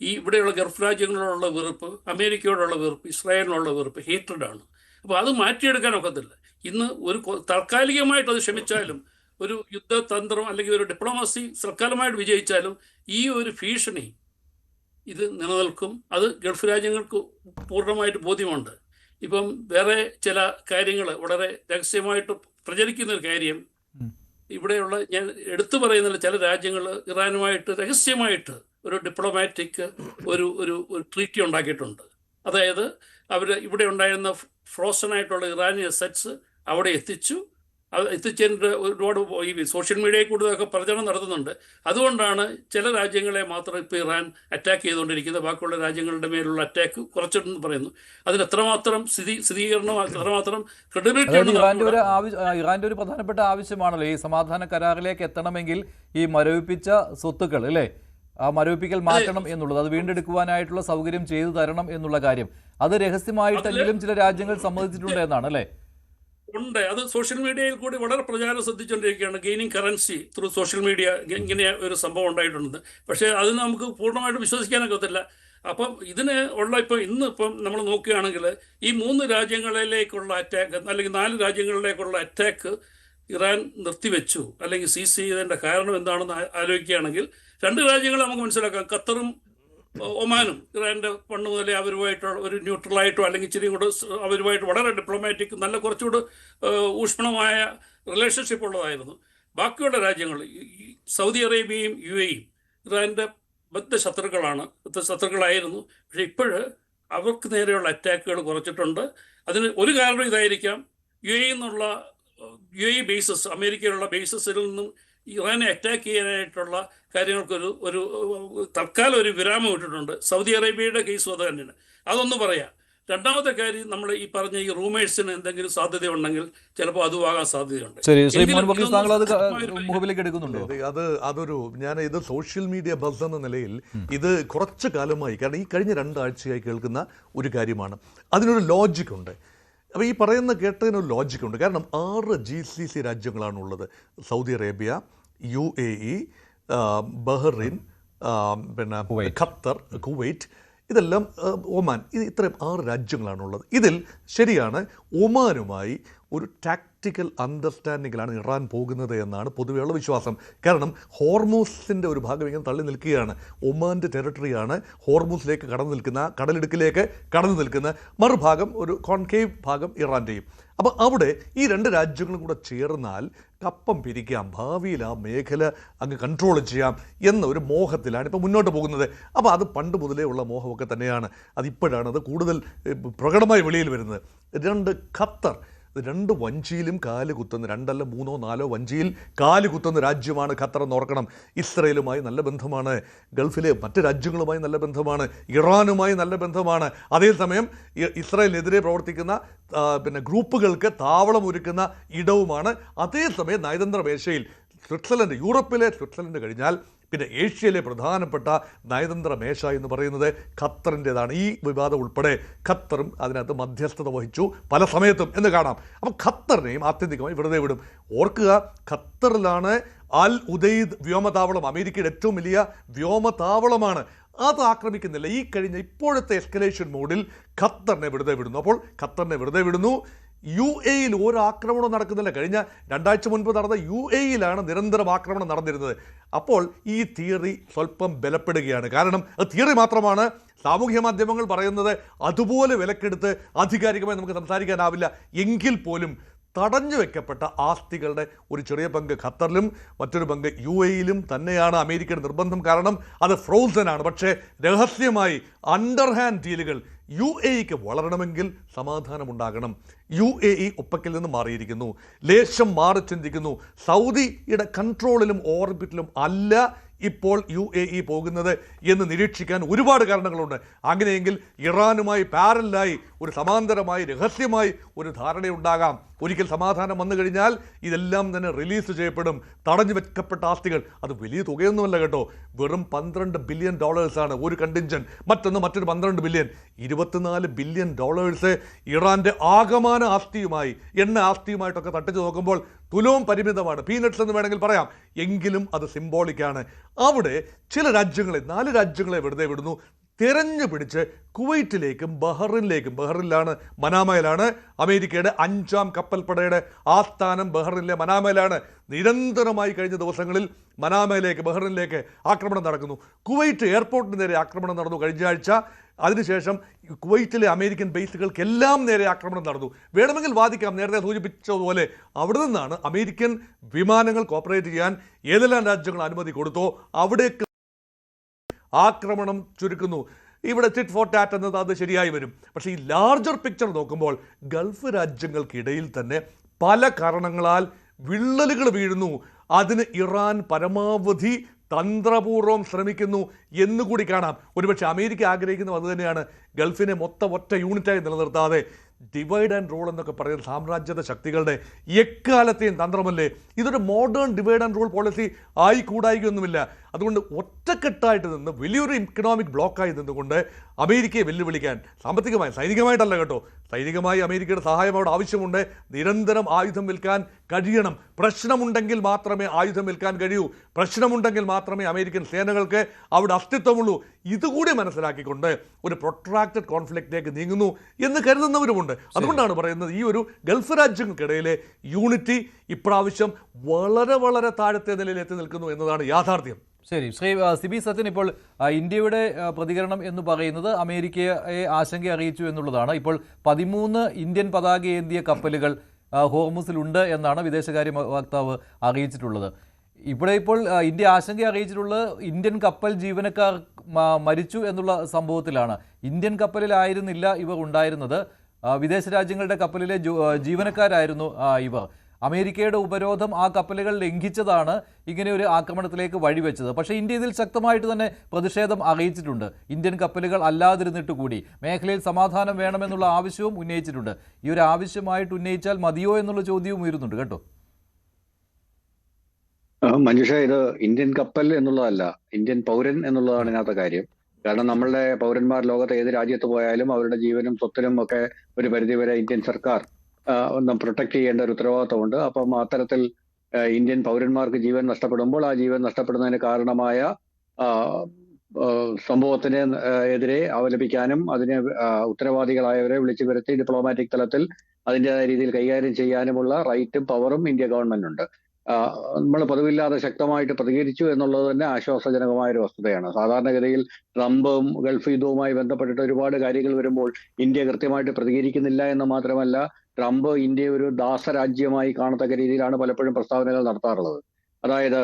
ഈ ഇവിടെയുള്ള ഗൾഫ് രാജ്യങ്ങളോടുള്ള വെറുപ്പ്, അമേരിക്കയോടുള്ള വെറുപ്പ്, ഇസ്രായേലിനുള്ള വെറുപ്പ്, ഹേറ്റഡാണ്. അപ്പോൾ അത് മാറ്റിയെടുക്കാൻ ഒക്കത്തില്ല. ഇന്ന് താൽക്കാലികമായിട്ട് അത് ക്ഷമിച്ചാലും, ഒരു യുദ്ധതന്ത്രം അല്ലെങ്കിൽ ഒരു ഡിപ്ലോമസി തൽക്കാലമായിട്ട് വിജയിച്ചാലും ഈ ഒരു ഭീഷണി ഇത് നിലനിൽക്കും. അത് ഗൾഫ് രാജ്യങ്ങൾക്ക് പൂർണ്ണമായിട്ട് ബോധ്യമുണ്ട്. ഇപ്പം വേറെ ചില കാര്യങ്ങൾ വളരെ രഹസ്യമായിട്ട് പ്രചരിക്കുന്ന ഒരു കാര്യം, ഇവിടെയുള്ള ഞാൻ എടുത്തു പറയുന്നില്ല, ചില രാജ്യങ്ങൾ ഇറാനുമായിട്ട് രഹസ്യമായിട്ട് ഒരു ഡിപ്ലോമാറ്റിക് ഒരു ട്രീറ്റി ഉണ്ടാക്കിയിട്ടുണ്ട്. അതായത് ഇവിടെ ഉണ്ടായിരുന്ന ഫ്രോസൺ ആയിട്ടുള്ള ഇറാനി അസറ്റ്സ് അവിടെ എത്തിച്ചതിൻ്റെ ഒരുപാട് ഈ സോഷ്യൽ മീഡിയയിൽ കൂടുതലൊക്കെ പ്രചരണം നടത്തുന്നുണ്ട്. അതുകൊണ്ടാണ് ചില രാജ്യങ്ങളെ മാത്രം ഇപ്പോൾ ഇറാൻ അറ്റാക്ക് ചെയ്തുകൊണ്ടിരിക്കുന്നത്. ബാക്കിയുള്ള രാജ്യങ്ങളുടെ മേലുള്ള അറ്റാക്ക് കുറച്ചിട്ടെന്ന് പറയുന്നു. അതിന് എത്രമാത്രം സ്ഥിരീകരണം, എത്രമാത്രം ക്രെഡിബിലിറ്റി. ഇറാന്റെ ഒരു പ്രധാനപ്പെട്ട ആവശ്യമാണല്ലോ ഈ സമാധാന കരാറിലേക്ക് എത്തണമെങ്കിൽ ഈ മരവിപ്പിച്ച സ്വത്തുക്കൾ, അല്ലേ, ആ മരവിപ്പിക്കൽ മാറ്റണം എന്നുള്ളത്, അത് വീണ്ടെടുക്കുവാനായിട്ടുള്ള സൗകര്യം ചെയ്തു തരണം എന്നുള്ള കാര്യം. അത് രഹസ്യമായിട്ടെങ്കിലും ചില രാജ്യങ്ങൾ സമ്മതിച്ചിട്ടുണ്ട് എന്നാണ്, അല്ലേ? ഉണ്ട്. അത് സോഷ്യൽ മീഡിയയിൽ കൂടി വളരെ പ്രചാരം ശ്രദ്ധിച്ചുകൊണ്ടിരിക്കുകയാണ്. Gaining currency through social media, ഇങ്ങനെ ഒരു സംഭവം ഉണ്ടായിട്ടുണ്ട്. പക്ഷേ അത് നമുക്ക് പൂർണ്ണമായിട്ട് വിശ്വസിക്കാനൊക്കത്തില്ല. അപ്പം ഇന്നിപ്പം നമ്മൾ നോക്കുകയാണെങ്കിൽ ഈ 3 രാജ്യങ്ങളിലേക്കുള്ള അറ്റാക്ക്, അല്ലെങ്കിൽ 4 രാജ്യങ്ങളിലേക്കുള്ള അറ്റാക്ക് ഇറാൻ നിർത്തിവെച്ചു അല്ലെങ്കിൽ സീസ് ചെയ്തതിൻ്റെ കാരണം എന്താണെന്ന് ആലോചിക്കുകയാണെങ്കിൽ 2 രാജ്യങ്ങൾ നമുക്ക് മനസ്സിലാക്കാം. ഖത്തറും ഒമാനും ഇറാൻ്റെ പണ്ട് മുതലേ അവരുമായിട്ടുള്ള ഒരു ന്യൂട്രലായിട്ടോ അല്ലെങ്കിൽ ഇച്ചിരി കൂടെ അവരുമായിട്ട് വളരെ ഡിപ്ലോമാറ്റിക്, നല്ല കുറച്ചുകൂടെ ഊഷ്മളമായ റിലേഷൻഷിപ്പ് ഉള്ളതായിരുന്നു. ബാക്കിയുള്ള രാജ്യങ്ങൾ സൗദി അറേബ്യയും UAE-യും ഇറാൻ്റെ ശത്രുക്കളായിരുന്നു. പക്ഷെ ഇപ്പോഴ് അവർക്ക് നേരെയുള്ള അറ്റാക്കുകൾ കുറച്ചിട്ടുണ്ട്. അതിന് ഒരു കാരണം ഇതായിരിക്കാം, UAE ബേസസ്, അമേരിക്കയിലുള്ള ബേസസിൽ നിന്നും ഇറാനെ അറ്റാക്ക് ചെയ്യാനായിട്ടുള്ള കാര്യങ്ങൾക്കൊരു തൽക്കാലം ഒരു വിരാമം ഇട്ടിട്ടുണ്ട്. സൗദി അറേബ്യയുടെ കേസും അത് തന്നെയാണ്. അതൊന്ന് പറയാം. രണ്ടാമത്തെ കാര്യം, നമ്മൾ ഈ പറഞ്ഞ ഈ റൂമേഴ്സിന് എന്തെങ്കിലും സാധ്യതയുണ്ടെങ്കിൽ ചിലപ്പോൾ അതും ആകാൻ സാധ്യതയുണ്ട്. ഇത് സോഷ്യൽ മീഡിയ ബസ് എന്ന നിലയിൽ ഇത് കുറച്ചു കാലമായി, കാരണം ഈ കഴിഞ്ഞ 2 ആഴ്ചയായി കേൾക്കുന്ന ഒരു കാര്യമാണ്. അതിനൊരു ലോജിക് ഉണ്ട്. അപ്പോൾ ഈ പറയുന്ന കേട്ടതിനൊരു ലോജിക്കുണ്ട്. കാരണം 6 GCC രാജ്യങ്ങളാണുള്ളത്. Saudi Arabia, UAE, Bahrain, Qatar, Kuwait, ഇതെല്ലാം ഒമാൻ, ഇത്രയും 6 രാജ്യങ്ങളാണുള്ളത്. ഇതിൽ ശരിയാണ്, ഒമാനുമായി ഒരു ടാക്റ്റിക്കൽ അണ്ടർസ്റ്റാൻഡിങ്ങിലാണ് ഇറാൻ പോകുന്നത് എന്നാണ് പൊതുവെയുള്ള വിശ്വാസം. കാരണം ഹോർമൂസിൻ്റെ ഒരു ഭാഗം ഇങ്ങനെ തള്ളി നിൽക്കുകയാണ്. ഒമാൻ്റെ ടെറിട്ടറിയാണ് ഹോർമൂസിലേക്ക് കടന്നു നിൽക്കുന്ന, കടലിടുക്കിലേക്ക് കടന്നു നിൽക്കുന്ന മറുഭാഗം ഒരു കോൺകേവ് ഭാഗം ഇറാൻ്റെയും. അപ്പോൾ അവിടെ ഈ രണ്ട് രാജ്യങ്ങളും കൂടെ ചേർന്നാൽ കപ്പം പിരിക്കാം, ഭാവിയിൽ ആ മേഖല അങ്ങ് കൺട്രോൾ ചെയ്യാം എന്ന ഒരു മോഹത്തിലാണ് ഇപ്പോൾ മുന്നോട്ട് പോകുന്നത്. അപ്പോൾ അത് പണ്ട് മുതലേ ഉള്ള മോഹമൊക്കെ തന്നെയാണ്. അതിപ്പോഴാണ് അത് കൂടുതൽ പ്രകടമായി വെളിയിൽ വരുന്നത്. രണ്ട് ഖത്തർ, രണ്ട് വഞ്ചിയിലും കാല് കുത്തുന്ന, 2 അല്ല 3 4 വഞ്ചിയിൽ കാല് കുത്തുന്ന രാജ്യമാണ് ഖത്തർ എന്ന് ഓർക്കണം. ഇസ്രയേലുമായി നല്ല ബന്ധമാണ്, ഗൾഫിലെ മറ്റ് രാജ്യങ്ങളുമായി നല്ല ബന്ധമാണ്, ഇറാനുമായി നല്ല ബന്ധമാണ്. അതേസമയം ഇസ്രയേലിനെതിരെ പ്രവർത്തിക്കുന്ന ഗ്രൂപ്പുകൾക്ക് താവളം ഒരുക്കുന്ന ഇടവുമാണ്. അതേസമയം നയതന്ത്ര മേശയിൽ സ്വിറ്റ്സർലൻഡ്, യൂറോപ്പിലെ സ്വിറ്റ്സർലൻഡ് കഴിഞ്ഞാൽ പിന്നെ ഏഷ്യയിലെ പ്രധാനപ്പെട്ട നയതന്ത്ര മേശ എന്ന് പറയുന്നത് ഖത്തറിൻ്റേതാണ്. ഈ വിവാദം ഉൾപ്പെടെ ഖത്തറും അതിനകത്ത് മധ്യസ്ഥത വഹിച്ചു പല സമയത്തും എന്ന് കാണാം. അപ്പം ഖത്തറിനെയും ആത്യന്തികമായി വെറുതെ വിടും. ഓർക്കുക, ഖത്തറിലാണ് അൽ ഉദൈദ് വ്യോമതാവളം, അമേരിക്കയുടെ ഏറ്റവും വലിയ വ്യോമതാവളമാണ്. അത് ആക്രമിക്കുന്നില്ല. ഈ കഴിഞ്ഞ ഇപ്പോഴത്തെ എസ്കലേഷൻ മോഡിൽ ഖത്തറിനെ വെറുതെ വിടുന്നു. അപ്പോൾ ഖത്തറിനെ വെറുതെ വിടുന്നു. UAE-യിൽ ഒരു ആക്രമണം നടക്കുന്നില്ല. കഴിഞ്ഞ 2 ആഴ്ച മുൻപ് നടന്ന UAE-യിലാണ് നിരന്തരം ആക്രമണം നടന്നിരുന്നത്. അപ്പോൾ ഈ തിയറി സ്വല്പം ബലപ്പെടുകയാണ്. കാരണം അത് തിയറി മാത്രമാണ്. സാമൂഹ്യ മാധ്യമങ്ങൾ പറയുന്നത് അതുപോലെ വിലക്കെടുത്ത് ആധികാരികമായി നമുക്ക് സംസാരിക്കാനാവില്ല. എങ്കിൽ പോലും തടഞ്ഞു വെക്കപ്പെട്ട ആസ്തികളുടെ ഒരു ചെറിയ പങ്ക് ഖത്തറിലും മറ്റൊരു പങ്ക് UAE-യിലും തന്നെയാണ്. അമേരിക്കയുടെ നിർബന്ധം കാരണം അത് ഫ്രോസൺ ആണ്. പക്ഷേ രഹസ്യമായി അണ്ടർഹാൻഡ് ഡീലുകൾ UAE-ക്ക് വളരണമെങ്കിൽ സമാധാനമുണ്ടാകണം. UAE ഒപ്പക്കിൽ നിന്ന് മാറിയിരിക്കുന്നു, ലേശം മാറി ചിന്തിക്കുന്നു. സൗദിയുടെ കൺട്രോളിലും ഓർബിറ്റിലും അല്ല ഇപ്പോൾ UAE പോകുന്നത് എന്ന് നിരീക്ഷിക്കാൻ ഒരുപാട് കാരണങ്ങളുണ്ട്. അങ്ങനെയെങ്കിൽ ഇറാനുമായി പാരലായി ഒരു സമാന്തരമായി രഹസ്യമായി ഒരു ധാരണയുണ്ടാകാം. ഒരിക്കൽ സമാധാനം വന്നു കഴിഞ്ഞാൽ ഇതെല്ലാം തന്നെ റിലീസ് ചെയ്യപ്പെടും. തടഞ്ഞു വെക്കപ്പെട്ട ആസ്തികൾ, അത് വലിയ തുകയൊന്നുമല്ല കേട്ടോ, വെറും $12 ബില്യൺ ആണ് ഒരു കണ്ടിൻജന്റ്. മറ്റൊരു 12 ബില്യൺ, $24 ബില്യൺ ഇറാന്റെ ആകമാന ആസ്തിയുമായി, എണ്ണ ആസ്തിയുമായിട്ടൊക്കെ തട്ടിച്ചു നോക്കുമ്പോൾ തുലവും പരിമിതമാണ്, പീനട്സ് എന്ന് വേണമെങ്കിൽ പറയാം. എങ്കിലും അത് സിംബോളിക്കാണ്. അവിടെ ചില രാജ്യങ്ങളെ, 4 രാജ്യങ്ങളെ വെറുതെ വിടുന്നു. തിരഞ്ഞു പിടിച്ച് കുവൈറ്റിലേക്കും ബഹ്റിനിലേക്കും, ബഹ്റിനിലാണ്, മനാമയിലാണ് അമേരിക്കയുടെ 5ാം കപ്പൽപ്പടയുടെ ആസ്ഥാനം, ബഹ്റിനിലെ മനാമയിലാണ്. നിരന്തരമായി കഴിഞ്ഞ ദിവസങ്ങളിൽ മനാമയിലേക്ക്, ബഹ്റിനിലേക്ക് ആക്രമണം നടക്കുന്നു. കുവൈറ്റ് എയർപോർട്ടിന് നേരെ ആക്രമണം നടന്നു കഴിഞ്ഞ ആഴ്ച. അതിനുശേഷം കുവൈറ്റിലെ അമേരിക്കൻ ബേസുകൾക്കെല്ലാം നേരെ ആക്രമണം നടന്നു. വേണമെങ്കിൽ വാദിക്കാം, നേരത്തെ സൂചിപ്പിച്ചതുപോലെ അവിടെ നിന്നാണ് അമേരിക്കൻ വിമാനങ്ങൾ ഓപ്പറേറ്റ് ചെയ്യാൻ ഏതെല്ലാം രാജ്യങ്ങൾ അനുമതി കൊടുത്തോ അവിടേക്ക് ആക്രമണം ചുരുക്കുന്നു. ഇവിടെ ടിറ്റ് ഫോർ ടാറ്റ് എന്നത് അത് ശരിയായി വരും. പക്ഷേ ഈ ലാർജർ പിക്ചർ നോക്കുമ്പോൾ ഗൾഫ് രാജ്യങ്ങൾക്കിടയിൽ തന്നെ പല കാരണങ്ങളാൽ വിള്ളലുകൾ വീഴുന്നു. അതിന് ഇറാൻ പരമാവധി തന്ത്രപൂർവ്വം ശ്രമിക്കുന്നു എന്നുകൂടി കാണാം. ഒരുപക്ഷെ അമേരിക്ക ആഗ്രഹിക്കുന്നത് അതുതന്നെയാണ്, ഗൾഫിനെ മൊത്തം ഒറ്റ യൂണിറ്റായി നിലനിർത്താതെ ഡിവൈഡ് ആൻഡ് റൂൾ എന്നൊക്കെ പറയുന്ന സാമ്രാജ്യത ശക്തികളുടെ എക്കാലത്തെയും തന്ത്രമല്ലേ. ഇതൊരു modern divide and rule policy ആയിക്കൂടായികയൊന്നുമില്ല. അതുകൊണ്ട് ഒറ്റക്കെട്ടായിട്ട് നിന്ന് വലിയൊരു ഇക്കണോമിക് ബ്ലോക്കായി നിന്നുകൊണ്ട് അമേരിക്കയെ വെല്ലുവിളിക്കാൻ, സാമ്പത്തികമായി, സൈനികമായിട്ടല്ല കേട്ടോ, സൈനികമായി അമേരിക്കയുടെ സഹായം അവിടെ ആവശ്യമുണ്ട്. നിരന്തരം ആയുധം വിൽക്കാൻ കഴിയണം. പ്രശ്നമുണ്ടെങ്കിൽ മാത്രമേ ആയുധം വിൽക്കാൻ കഴിയൂ. പ്രശ്നമുണ്ടെങ്കിൽ മാത്രമേ അമേരിക്കൻ സേനകൾക്ക് അവിടെ അസ്തിത്വമുള്ളൂ. ഇതുകൂടി മനസ്സിലാക്കിക്കൊണ്ട് ഒരു പ്രൊട്രാക്റ്റഡ് കോൺഫ്ലിക്റ്റിലേക്ക് നീങ്ങുന്നു എന്ന് കരുതുന്നവരുമുണ്ട്. അതുകൊണ്ടാണ് പറയുന്നത് ഈ ഒരു ഗൾഫ് രാജ്യങ്ങൾക്കിടയിലെ യൂണിറ്റി ഇപ്രാവശ്യം വളരെ വളരെ താഴത്തെ നിലയിൽ എത്തി നിൽക്കുന്നു എന്നതാണ് യാഥാർത്ഥ്യം. ശരി, ശ്രീ സിബി സത്യൻ, ഇപ്പോൾ ഇന്ത്യയുടെ പ്രതികരണം എന്ന് പറയുന്നത് അമേരിക്കയെ ആശങ്ക അറിയിച്ചു എന്നുള്ളതാണ്. ഇപ്പോൾ 13 ഇന്ത്യൻ പതാകയേന്തിയ കപ്പലുകൾ ഹോർമുസിലുണ്ട് എന്നാണ് വിദേശകാര്യ വക്താവ് അറിയിച്ചിട്ടുള്ളത്. ഇപ്പോൾ ഇന്ത്യ ആശങ്ക അറിയിച്ചിട്ടുള്ളത് ഇന്ത്യൻ കപ്പൽ ജീവനക്കാർ മരിച്ചു എന്നുള്ള സംഭവത്തിലാണ്. ഇന്ത്യൻ കപ്പലിലായിരുന്നില്ല ഇവർ ഉണ്ടായിരുന്നത്, വിദേശ രാജ്യങ്ങളുടെ കപ്പലിലെ ജീവനക്കാരായിരുന്നു ഇവർ. അമേരിക്കയുടെ ഉപരോധം ആ കപ്പലുകൾ ലംഘിച്ചതാണ് ഇങ്ങനെ ഒരു ആക്രമണത്തിലേക്ക് വഴിവെച്ചത്. പക്ഷേ ഇന്ത്യ ഇതിൽ ശക്തമായിട്ട് തന്നെ പ്രതിഷേധം അറിയിച്ചിട്ടുണ്ട്. ഇന്ത്യൻ കപ്പലുകൾ അല്ലാതിരുന്നിട്ട് കൂടി മേഖലയിൽ സമാധാനം വേണമെന്നുള്ള ആവശ്യവും ഉന്നയിച്ചിട്ടുണ്ട്. ഈ ഒരു ആവശ്യമായിട്ട് ഉന്നയിച്ചാൽ മതിയോ എന്നുള്ള ചോദ്യവും ഉയരുന്നുണ്ട് കേട്ടോ. മഞ്ജുഷ, ഇത് ഇന്ത്യൻ കപ്പൽ എന്നുള്ളതല്ല, ഇന്ത്യൻ പൗരൻ എന്നുള്ളതാണ് ഇതിനകത്തെ കാര്യം. കാരണം നമ്മളുടെ പൗരന്മാർ ലോകത്തെ ഏത് രാജ്യത്ത് പോയാലും അവരുടെ ജീവനും സ്വത്തിനും ഒക്കെ ഒരു പരിധിവരെ ഇന്ത്യൻ സർക്കാർ പ്രൊട്ടക്ട് ചെയ്യേണ്ട ഒരു ഉത്തരവാദിത്തമുണ്ട്. അപ്പം അത്തരത്തിൽ ഇന്ത്യൻ പൗരന്മാർക്ക് ജീവൻ നഷ്ടപ്പെടുമ്പോൾ ആ ജീവൻ നഷ്ടപ്പെടുന്നതിന് കാരണമായ സംഭവത്തിന് എതിരെ അവലംബിക്കാനും അതിന് ഉത്തരവാദികളായവരെ വിളിച്ചു വരുത്തി ഡിപ്ലോമാറ്റിക് തലത്തിൽ അതിൻ്റെതായ രീതിയിൽ കൈകാര്യം ചെയ്യാനുമുള്ള റൈറ്റും പവറും ഇന്ത്യ ഗവൺമെന്റിനുണ്ട്. നമ്മൾ പതിവില്ലാതെ ശക്തമായിട്ട് പ്രതികരിച്ചു എന്നുള്ളത് തന്നെ ആശ്വാസജനകമായ ഒരു വസ്തുതയാണ്. സാധാരണഗതിയിൽ ട്രംപും ഗൾഫ് യുദ്ധവുമായി ബന്ധപ്പെട്ടിട്ട് ഒരുപാട് കാര്യങ്ങൾ വരുമ്പോൾ ഇന്ത്യ കൃത്യമായിട്ട് പ്രതികരിക്കുന്നില്ല എന്ന് മാത്രമല്ല, ട്രംപ് ഇന്ത്യയെ ഒരു ദാസരാജ്യമായി കാണത്തക്ക രീതിയിലാണ് പലപ്പോഴും പ്രസ്താവനകൾ നടത്താറുള്ളത്. അതായത്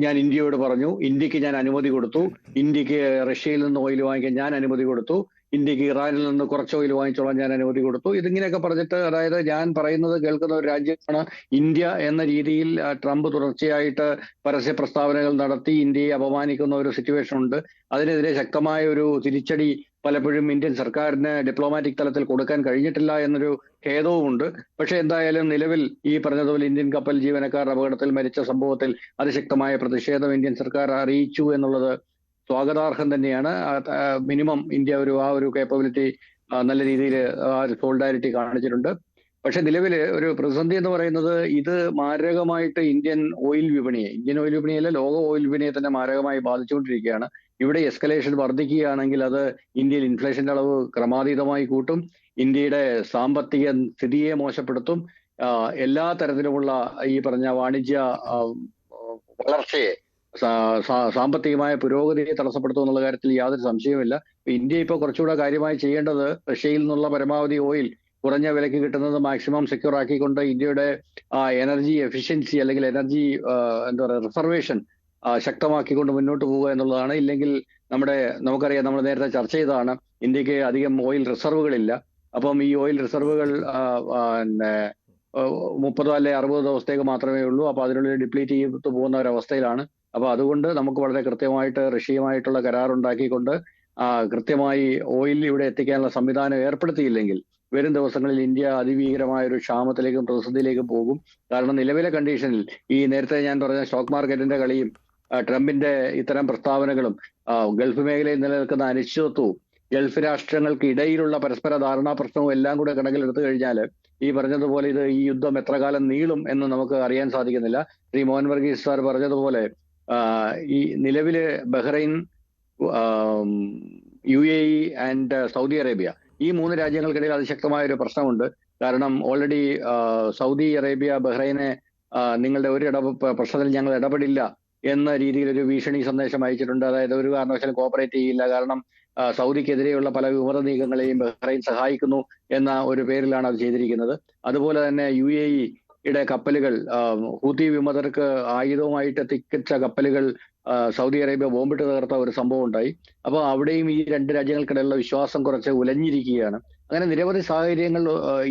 ഞാൻ ഇന്ത്യയോട് പറഞ്ഞു, ഇന്ത്യക്ക് ഞാൻ അനുമതി കൊടുത്തു, ഇന്ത്യക്ക് റഷ്യയിൽ നിന്ന് ഓയിൽ വാങ്ങിക്കാൻ ഞാൻ അനുമതി കൊടുത്തു, ഇന്ത്യക്ക് ഇറാനിൽ നിന്ന് കുറച്ച് ഓയിൽ വാങ്ങിച്ചോളാൻ ഞാൻ അനുമതി കൊടുത്തു. ഇതിങ്ങനെയൊക്കെ പറഞ്ഞിട്ട്, അതായത് ഞാൻ പറയുന്നത് കേൾക്കുന്ന ഒരു രാജ്യമാണ് ഇന്ത്യ എന്ന രീതിയിൽ ട്രംപ് തുടർച്ചയായിട്ട് പരസ്യ പ്രസ്താവനകൾ നടത്തി ഇന്ത്യയെ അപമാനിക്കുന്ന ഒരു സിറ്റുവേഷൻ ഉണ്ട്. അതിനെതിരെ ശക്തമായ ഒരു തിരിച്ചടി പലപ്പോഴും ഇന്ത്യൻ സർക്കാരിന് ഡിപ്ലോമാറ്റിക് തലത്തിൽ കൊടുക്കാൻ കഴിഞ്ഞിട്ടില്ല എന്നൊരു ഖേദവുമുണ്ട്. പക്ഷെ എന്തായാലും നിലവിൽ ഈ പറഞ്ഞതുപോലെ ഇന്ത്യൻ കപ്പൽ ജീവനക്കാർ അപകടത്തിൽ മരിച്ച സംഭവത്തിൽ അതിശക്തമായ പ്രതിഷേധം ഇന്ത്യൻ സർക്കാർ അറിയിച്ചു എന്നുള്ളത് സ്വാഗതാർഹം തന്നെയാണ്. മിനിമം ഇന്ത്യ ആ ഒരു കേപ്പബിലിറ്റി നല്ല രീതിയിൽ സോളിഡാരിറ്റി കാണിച്ചിട്ടുണ്ട്. പക്ഷെ നിലവില് ഒരു പ്രതിസന്ധി എന്ന് പറയുന്നത്, ഇത് മാരകമായിട്ട് ഇന്ത്യൻ ഓയിൽ വിപണിയല്ല, ലോക ഓയിൽ വിപണിയെ തന്നെ മാരകമായി ബാധിച്ചുകൊണ്ടിരിക്കുകയാണ്. ഇവിടെ എസ്കലേഷൻ വർദ്ധിക്കുകയാണെങ്കിൽ അത് ഇന്ത്യയിൽ ഇൻഫ്ലേഷന്റെ അളവ് ക്രമാതീതമായി കൂട്ടും, ഇന്ത്യയുടെ സാമ്പത്തിക സ്ഥിതിയെ മോശപ്പെടുത്തും, എല്ലാ തരത്തിലുമുള്ള ഈ പറഞ്ഞ വാണിജ്യ വളർച്ചയെ, സാമ്പത്തികമായ പുരോഗതിയെ തടസ്സപ്പെടുത്തും എന്നുള്ള കാര്യത്തിൽ യാതൊരു സംശയവുമില്ല. ഇന്ത്യ ഇപ്പോൾ കുറച്ചുകൂടെ കാര്യമായി ചെയ്യേണ്ടത് റഷ്യയിൽ നിന്നുള്ള പരമാവധി ഓയിൽ കുറഞ്ഞ വിലയ്ക്ക് കിട്ടുന്നത് മാക്സിമം സെക്യൂർ ആക്കിക്കൊണ്ട് ഇന്ത്യയുടെ എനർജി എഫിഷ്യൻസി അല്ലെങ്കിൽ എനർജി റിസർവേഷൻ ശക്തമാക്കിക്കൊണ്ട് മുന്നോട്ട് പോവുക എന്നുള്ളതാണ്. ഇല്ലെങ്കിൽ നമുക്കറിയാം, നമ്മൾ നേരത്തെ ചർച്ച ചെയ്തതാണ്, ഇന്ത്യക്ക് അധികം ഓയിൽ റിസർവുകളില്ല. അപ്പം ഈ ഓയിൽ റിസർവുകൾ 30 അല്ലെ 60 ദിവസത്തേക്ക് മാത്രമേ ഉള്ളൂ. അപ്പൊ അതിനുള്ളിൽ ഡിപ്ലീറ്റ് ചെയ്ത് പോകുന്ന ഒരവസ്ഥയിലാണ്. അപ്പൊ അതുകൊണ്ട് നമുക്ക് വളരെ കൃത്യമായിട്ട് റഷ്യയുമായിട്ടുള്ള കരാറുണ്ടാക്കിക്കൊണ്ട് കൃത്യമായി ഓയിൽ ഇവിടെ എത്തിക്കാനുള്ള സംവിധാനം ഏർപ്പെടുത്തിയില്ലെങ്കിൽ വരും ദിവസങ്ങളിൽ ഇന്ത്യ അതിഭീകരമായ ഒരു ക്ഷാമത്തിലേക്കും പ്രതിസന്ധിയിലേക്കും പോകും. കാരണം നിലവിലെ കണ്ടീഷനിൽ ഈ നേരത്തെ ഞാൻ പറഞ്ഞ സ്റ്റോക്ക് മാർക്കറ്റിന്റെ കളിയും ട്രംപിന്റെ ഇത്തരം പ്രസ്താവനകളും ഗൾഫ് മേഖലയിൽ നിലനിൽക്കുന്ന അനിശ്ചിതത്വവും ഗൾഫ് രാഷ്ട്രങ്ങൾക്ക് ഇടയിലുള്ള പരസ്പര ധാരണാ പ്രശ്നവും എല്ലാം കൂടെ കണക്കിലെടുത്തു കഴിഞ്ഞാൽ ഈ പറഞ്ഞതുപോലെ ഈ യുദ്ധം എത്ര കാലം നീളും എന്ന് നമുക്ക് അറിയാൻ സാധിക്കുന്നില്ല. ശ്രീ മോഹൻ വർഗീസ് സാർ പറഞ്ഞതുപോലെ ഈ നിലവില് Bahrain, UAE and Saudi Arabia, ഈ 3 രാജ്യങ്ങൾക്കിടയിൽ അതിശക്തമായ ഒരു പ്രശ്നമുണ്ട്. കാരണം ഓൾറെഡി സൗദി അറേബ്യ ബഹ്റൈനെ നിങ്ങളുടെ ഒരു പ്രശ്നത്തിൽ ഞങ്ങൾ ഇടപെടില്ല എന്ന രീതിയിൽ ഒരു ഭീഷണി സന്ദേശം അയച്ചിട്ടുണ്ട്. അതായത് ഒരു കാരണവശാലും കോപ്പറേറ്റ് ചെയ്യില്ല, കാരണം സൗദിക്കെതിരെയുള്ള പല വിമത നീക്കങ്ങളെയും ബഹ്റൈൻ സഹായിക്കുന്നു എന്ന ഒരു പേരിലാണ് അത് ചെയ്തിരിക്കുന്നത്. അതുപോലെ തന്നെ UAE-യുടെ കപ്പലുകൾ, ഹൂതി വിമതർക്ക് ആയുധവുമായിട്ട് എത്തിച്ച കപ്പലുകൾ സൗദി അറേബ്യ ബോംബിട്ട് തകർത്ത ഒരു സംഭവം ഉണ്ടായി. അപ്പോൾ അവിടെയും ഈ 2 രാജ്യങ്ങൾക്കിടയിലുള്ള വിശ്വാസം കുറച്ച് ഉലഞ്ഞിരിക്കുകയാണ്. അങ്ങനെ നിരവധി സാഹചര്യങ്ങൾ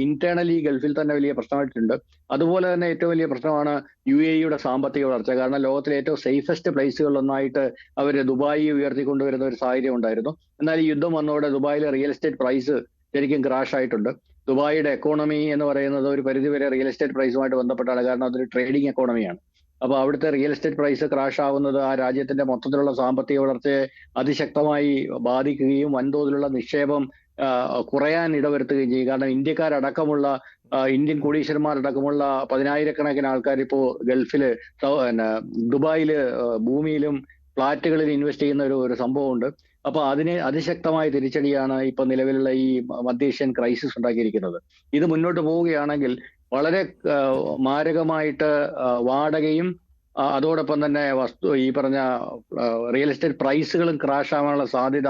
ഇന്റേണലി ഗൾഫിൽ തന്നെ വലിയ പ്രശ്നമായിട്ടുണ്ട്. അതുപോലെ തന്നെ ഏറ്റവും വലിയ പ്രശ്നമാണ് UAE-യുടെ സാമ്പത്തിക വളർച്ച. കാരണം ലോകത്തിലെ ഏറ്റവും സേഫസ്റ്റ് പ്ലേസുകളിലൊന്നായിട്ട് അവർ ദുബായി ഉയർത്തിക്കൊണ്ടുവരുന്ന ഒരു സാഹചര്യം ഉണ്ടായിരുന്നു. എന്നാൽ ഈ യുദ്ധം വന്നതോടെ ദുബായിലെ റിയൽ എസ്റ്റേറ്റ് പ്രൈസ് ശരിക്കും ക്രാഷ് ആയിട്ടുണ്ട്. ദുബായിയുടെ എക്കോണമി എന്ന് പറയുന്നത് ഒരു പരിധിവരെ റിയൽ എസ്റ്റേറ്റ് പ്രൈസുമായിട്ട് ബന്ധപ്പെട്ടാണ്. കാരണം അതൊരു ട്രേഡിംഗ് എക്കോണമിയാണ്. അപ്പൊ അവിടുത്തെ റിയൽ എസ്റ്റേറ്റ് പ്രൈസ് ക്രാഷ് ആവുന്നത് ആ രാജ്യത്തിന്റെ മൊത്തത്തിലുള്ള സാമ്പത്തിക വളർച്ചയെ അതിശക്തമായി ബാധിക്കുകയും വൻതോതിലുള്ള നിക്ഷേപം കുറയാൻ ഇടവരുത്തുകയും ചെയ്യും. കാരണം ഇന്ത്യക്കാരടക്കമുള്ള ഇന്ത്യൻ കോടീശ്വരന്മാരടക്കമുള്ള 10,000-കണക്കിന് ആൾക്കാർ ഇപ്പോൾ ഗൾഫില് ദുബായില് ഭൂമിയിലും ഫ്ളാറ്റുകളിൽ ഇൻവെസ്റ്റ് ചെയ്യുന്ന ഒരു സംഭവമുണ്ട്. അപ്പൊ അതിന് അതിശക്തമായ തിരിച്ചടിയാണ് ഇപ്പൊ നിലവിലുള്ള ഈ മധ്യേഷ്യൻ ക്രൈസിസ് ഉണ്ടാക്കിയിരിക്കുന്നത്. ഇത് മുന്നോട്ട് പോവുകയാണെങ്കിൽ വളരെ മാരകമായിട്ട് വാടകയും അതോടൊപ്പം തന്നെ ഈ പറഞ്ഞ റിയൽ എസ്റ്റേറ്റ് പ്രൈസുകളും ക്രാഷ് ആവാനുള്ള സാധ്യത,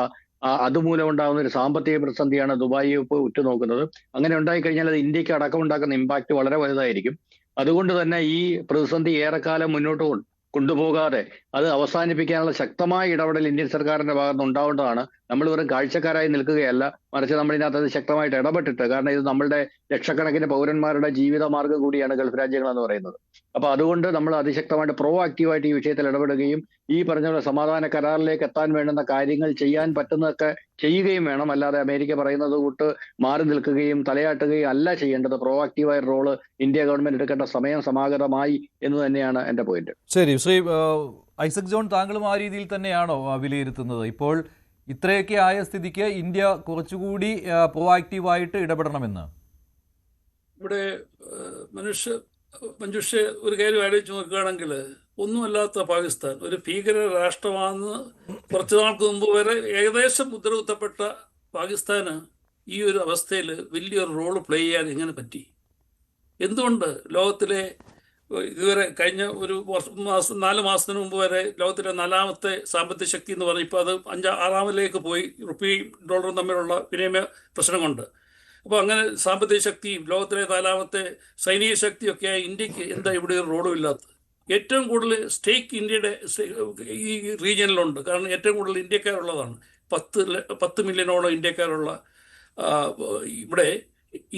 അതുമൂലം ഉണ്ടാകുന്ന ഒരു സാമ്പത്തിക പ്രതിസന്ധിയാണ് ദുബായി ഇപ്പോൾ ഉറ്റുനോക്കുന്നത്. അങ്ങനെ ഉണ്ടായിക്കഴിഞ്ഞാൽ അത് ഇന്ത്യക്ക് അടക്കം ഉണ്ടാക്കുന്ന ഇമ്പാക്ട് വളരെ വലുതായിരിക്കും. അതുകൊണ്ട് തന്നെ ഈ പ്രതിസന്ധി ഏറെക്കാലം മുന്നോട്ട് കൊണ്ടുപോകാതെ അത് അവസാനിപ്പിക്കാനുള്ള ശക്തമായ ഇടപെടൽ ഇന്ത്യൻ സർക്കാരിന്റെ ഭാഗത്ത് ഉണ്ടാവേണ്ടതാണ്. നമ്മൾ വെറും കാഴ്ചക്കാരായി നിൽക്കുകയല്ല, മറിച്ച് നമ്മൾ ഇതിനകത്ത് അത് ശക്തമായിട്ട് ഇടപെട്ടിട്ട്, കാരണം ഇത് നമ്മളുടെ ലക്ഷക്കണക്കിന് പൗരന്മാരുടെ ജീവിതമാർഗ്ഗം കൂടിയാണ് ഗൾഫ് രാജ്യങ്ങൾ എന്ന് പറയുന്നത്. അപ്പൊ അതുകൊണ്ട് നമ്മൾ അതിശക്തമായിട്ട് പ്രോആക്റ്റീവായിട്ട് ഈ വിഷയത്തിൽ ഇടപെടുകയും ഈ പറഞ്ഞ സമാധാന കരാറിലേക്ക് എത്താൻ വേണ്ടുന്ന കാര്യങ്ങൾ ചെയ്യാൻ പറ്റുന്നതൊക്കെ ചെയ്യുകയും വേണം. അല്ലാതെ അമേരിക്ക പറയുന്നത് കൂട്ട് മാറി നിൽക്കുകയും തലയാട്ടുകയും അല്ല ചെയ്യേണ്ടത്. പ്രോആക്റ്റീവായ റോള് ഇന്ത്യ ഗവൺമെന്റ് എടുക്കേണ്ട സമയം സമാഗതമായി എന്ന് തന്നെയാണ് എന്റെ പോയിന്റ്. ശരി, ശ്രീ ഐസക് ജോൺ, താങ്കളും ആ രീതിയിൽ തന്നെയാണോ വിലയിരുത്തുന്നത്? ഇപ്പോൾ ഇത്രയൊക്കെ ആയ സ്ഥിതിക്ക് ഇന്ത്യ കുറച്ചുകൂടി പ്രോആക്റ്റീവായിട്ട് ഇടപെടണമെന്ന്? ഇവിടെ മഞ്ജുഷ ഒരു കാര്യം ആലോചിച്ച് നോക്കുകയാണെങ്കിൽ ഒന്നുമല്ലാത്ത പാകിസ്ഥാൻ ഒരു ഭീകര രാഷ്ട്രമാണെന്ന് കുറച്ചു നാൾക്ക് മുമ്പ് വരെ ഏകദേശം മുദ്രകുത്തപ്പെട്ട പാകിസ്ഥാന് ഈ ഒരു അവസ്ഥയിൽ വലിയൊരു റോൾ പ്ലേ ചെയ്യാൻ എങ്ങനെ പറ്റി? എന്തുകൊണ്ട് ലോകത്തിലെ ഇതുവരെ കഴിഞ്ഞ ഒരു മാസം 4 മാസത്തിന് മുമ്പ് വരെ ലോകത്തിലെ 4ാമത്തെ സാമ്പത്തിക ശക്തി എന്ന് പറഞ്ഞാൽ ഇപ്പോൾ അത് 6ാമതിലേക്ക് പോയി റുപ്പിയും ഡോളറും തമ്മിലുള്ള വിനിമയ പ്രശ്നം കൊണ്ട്. അപ്പോൾ അങ്ങനെ സാമ്പത്തിക ശക്തിയും ലോകത്തിലെ 4ാമത്തെ സൈനിക ശക്തിയൊക്കെയായി ഇന്ത്യക്ക് എന്താ ഇവിടെ ഒരു റോളും ഇല്ലാത്തത്? ഏറ്റവും കൂടുതൽ സ്റ്റേക്ക് ഇന്ത്യയുടെ ഈ റീജിയനിലുണ്ട്. കാരണം ഏറ്റവും കൂടുതൽ ഇന്ത്യക്കാരുള്ളതാണ്. 10 മില്യണോളം ഇന്ത്യക്കാരുള്ള ഇവിടെ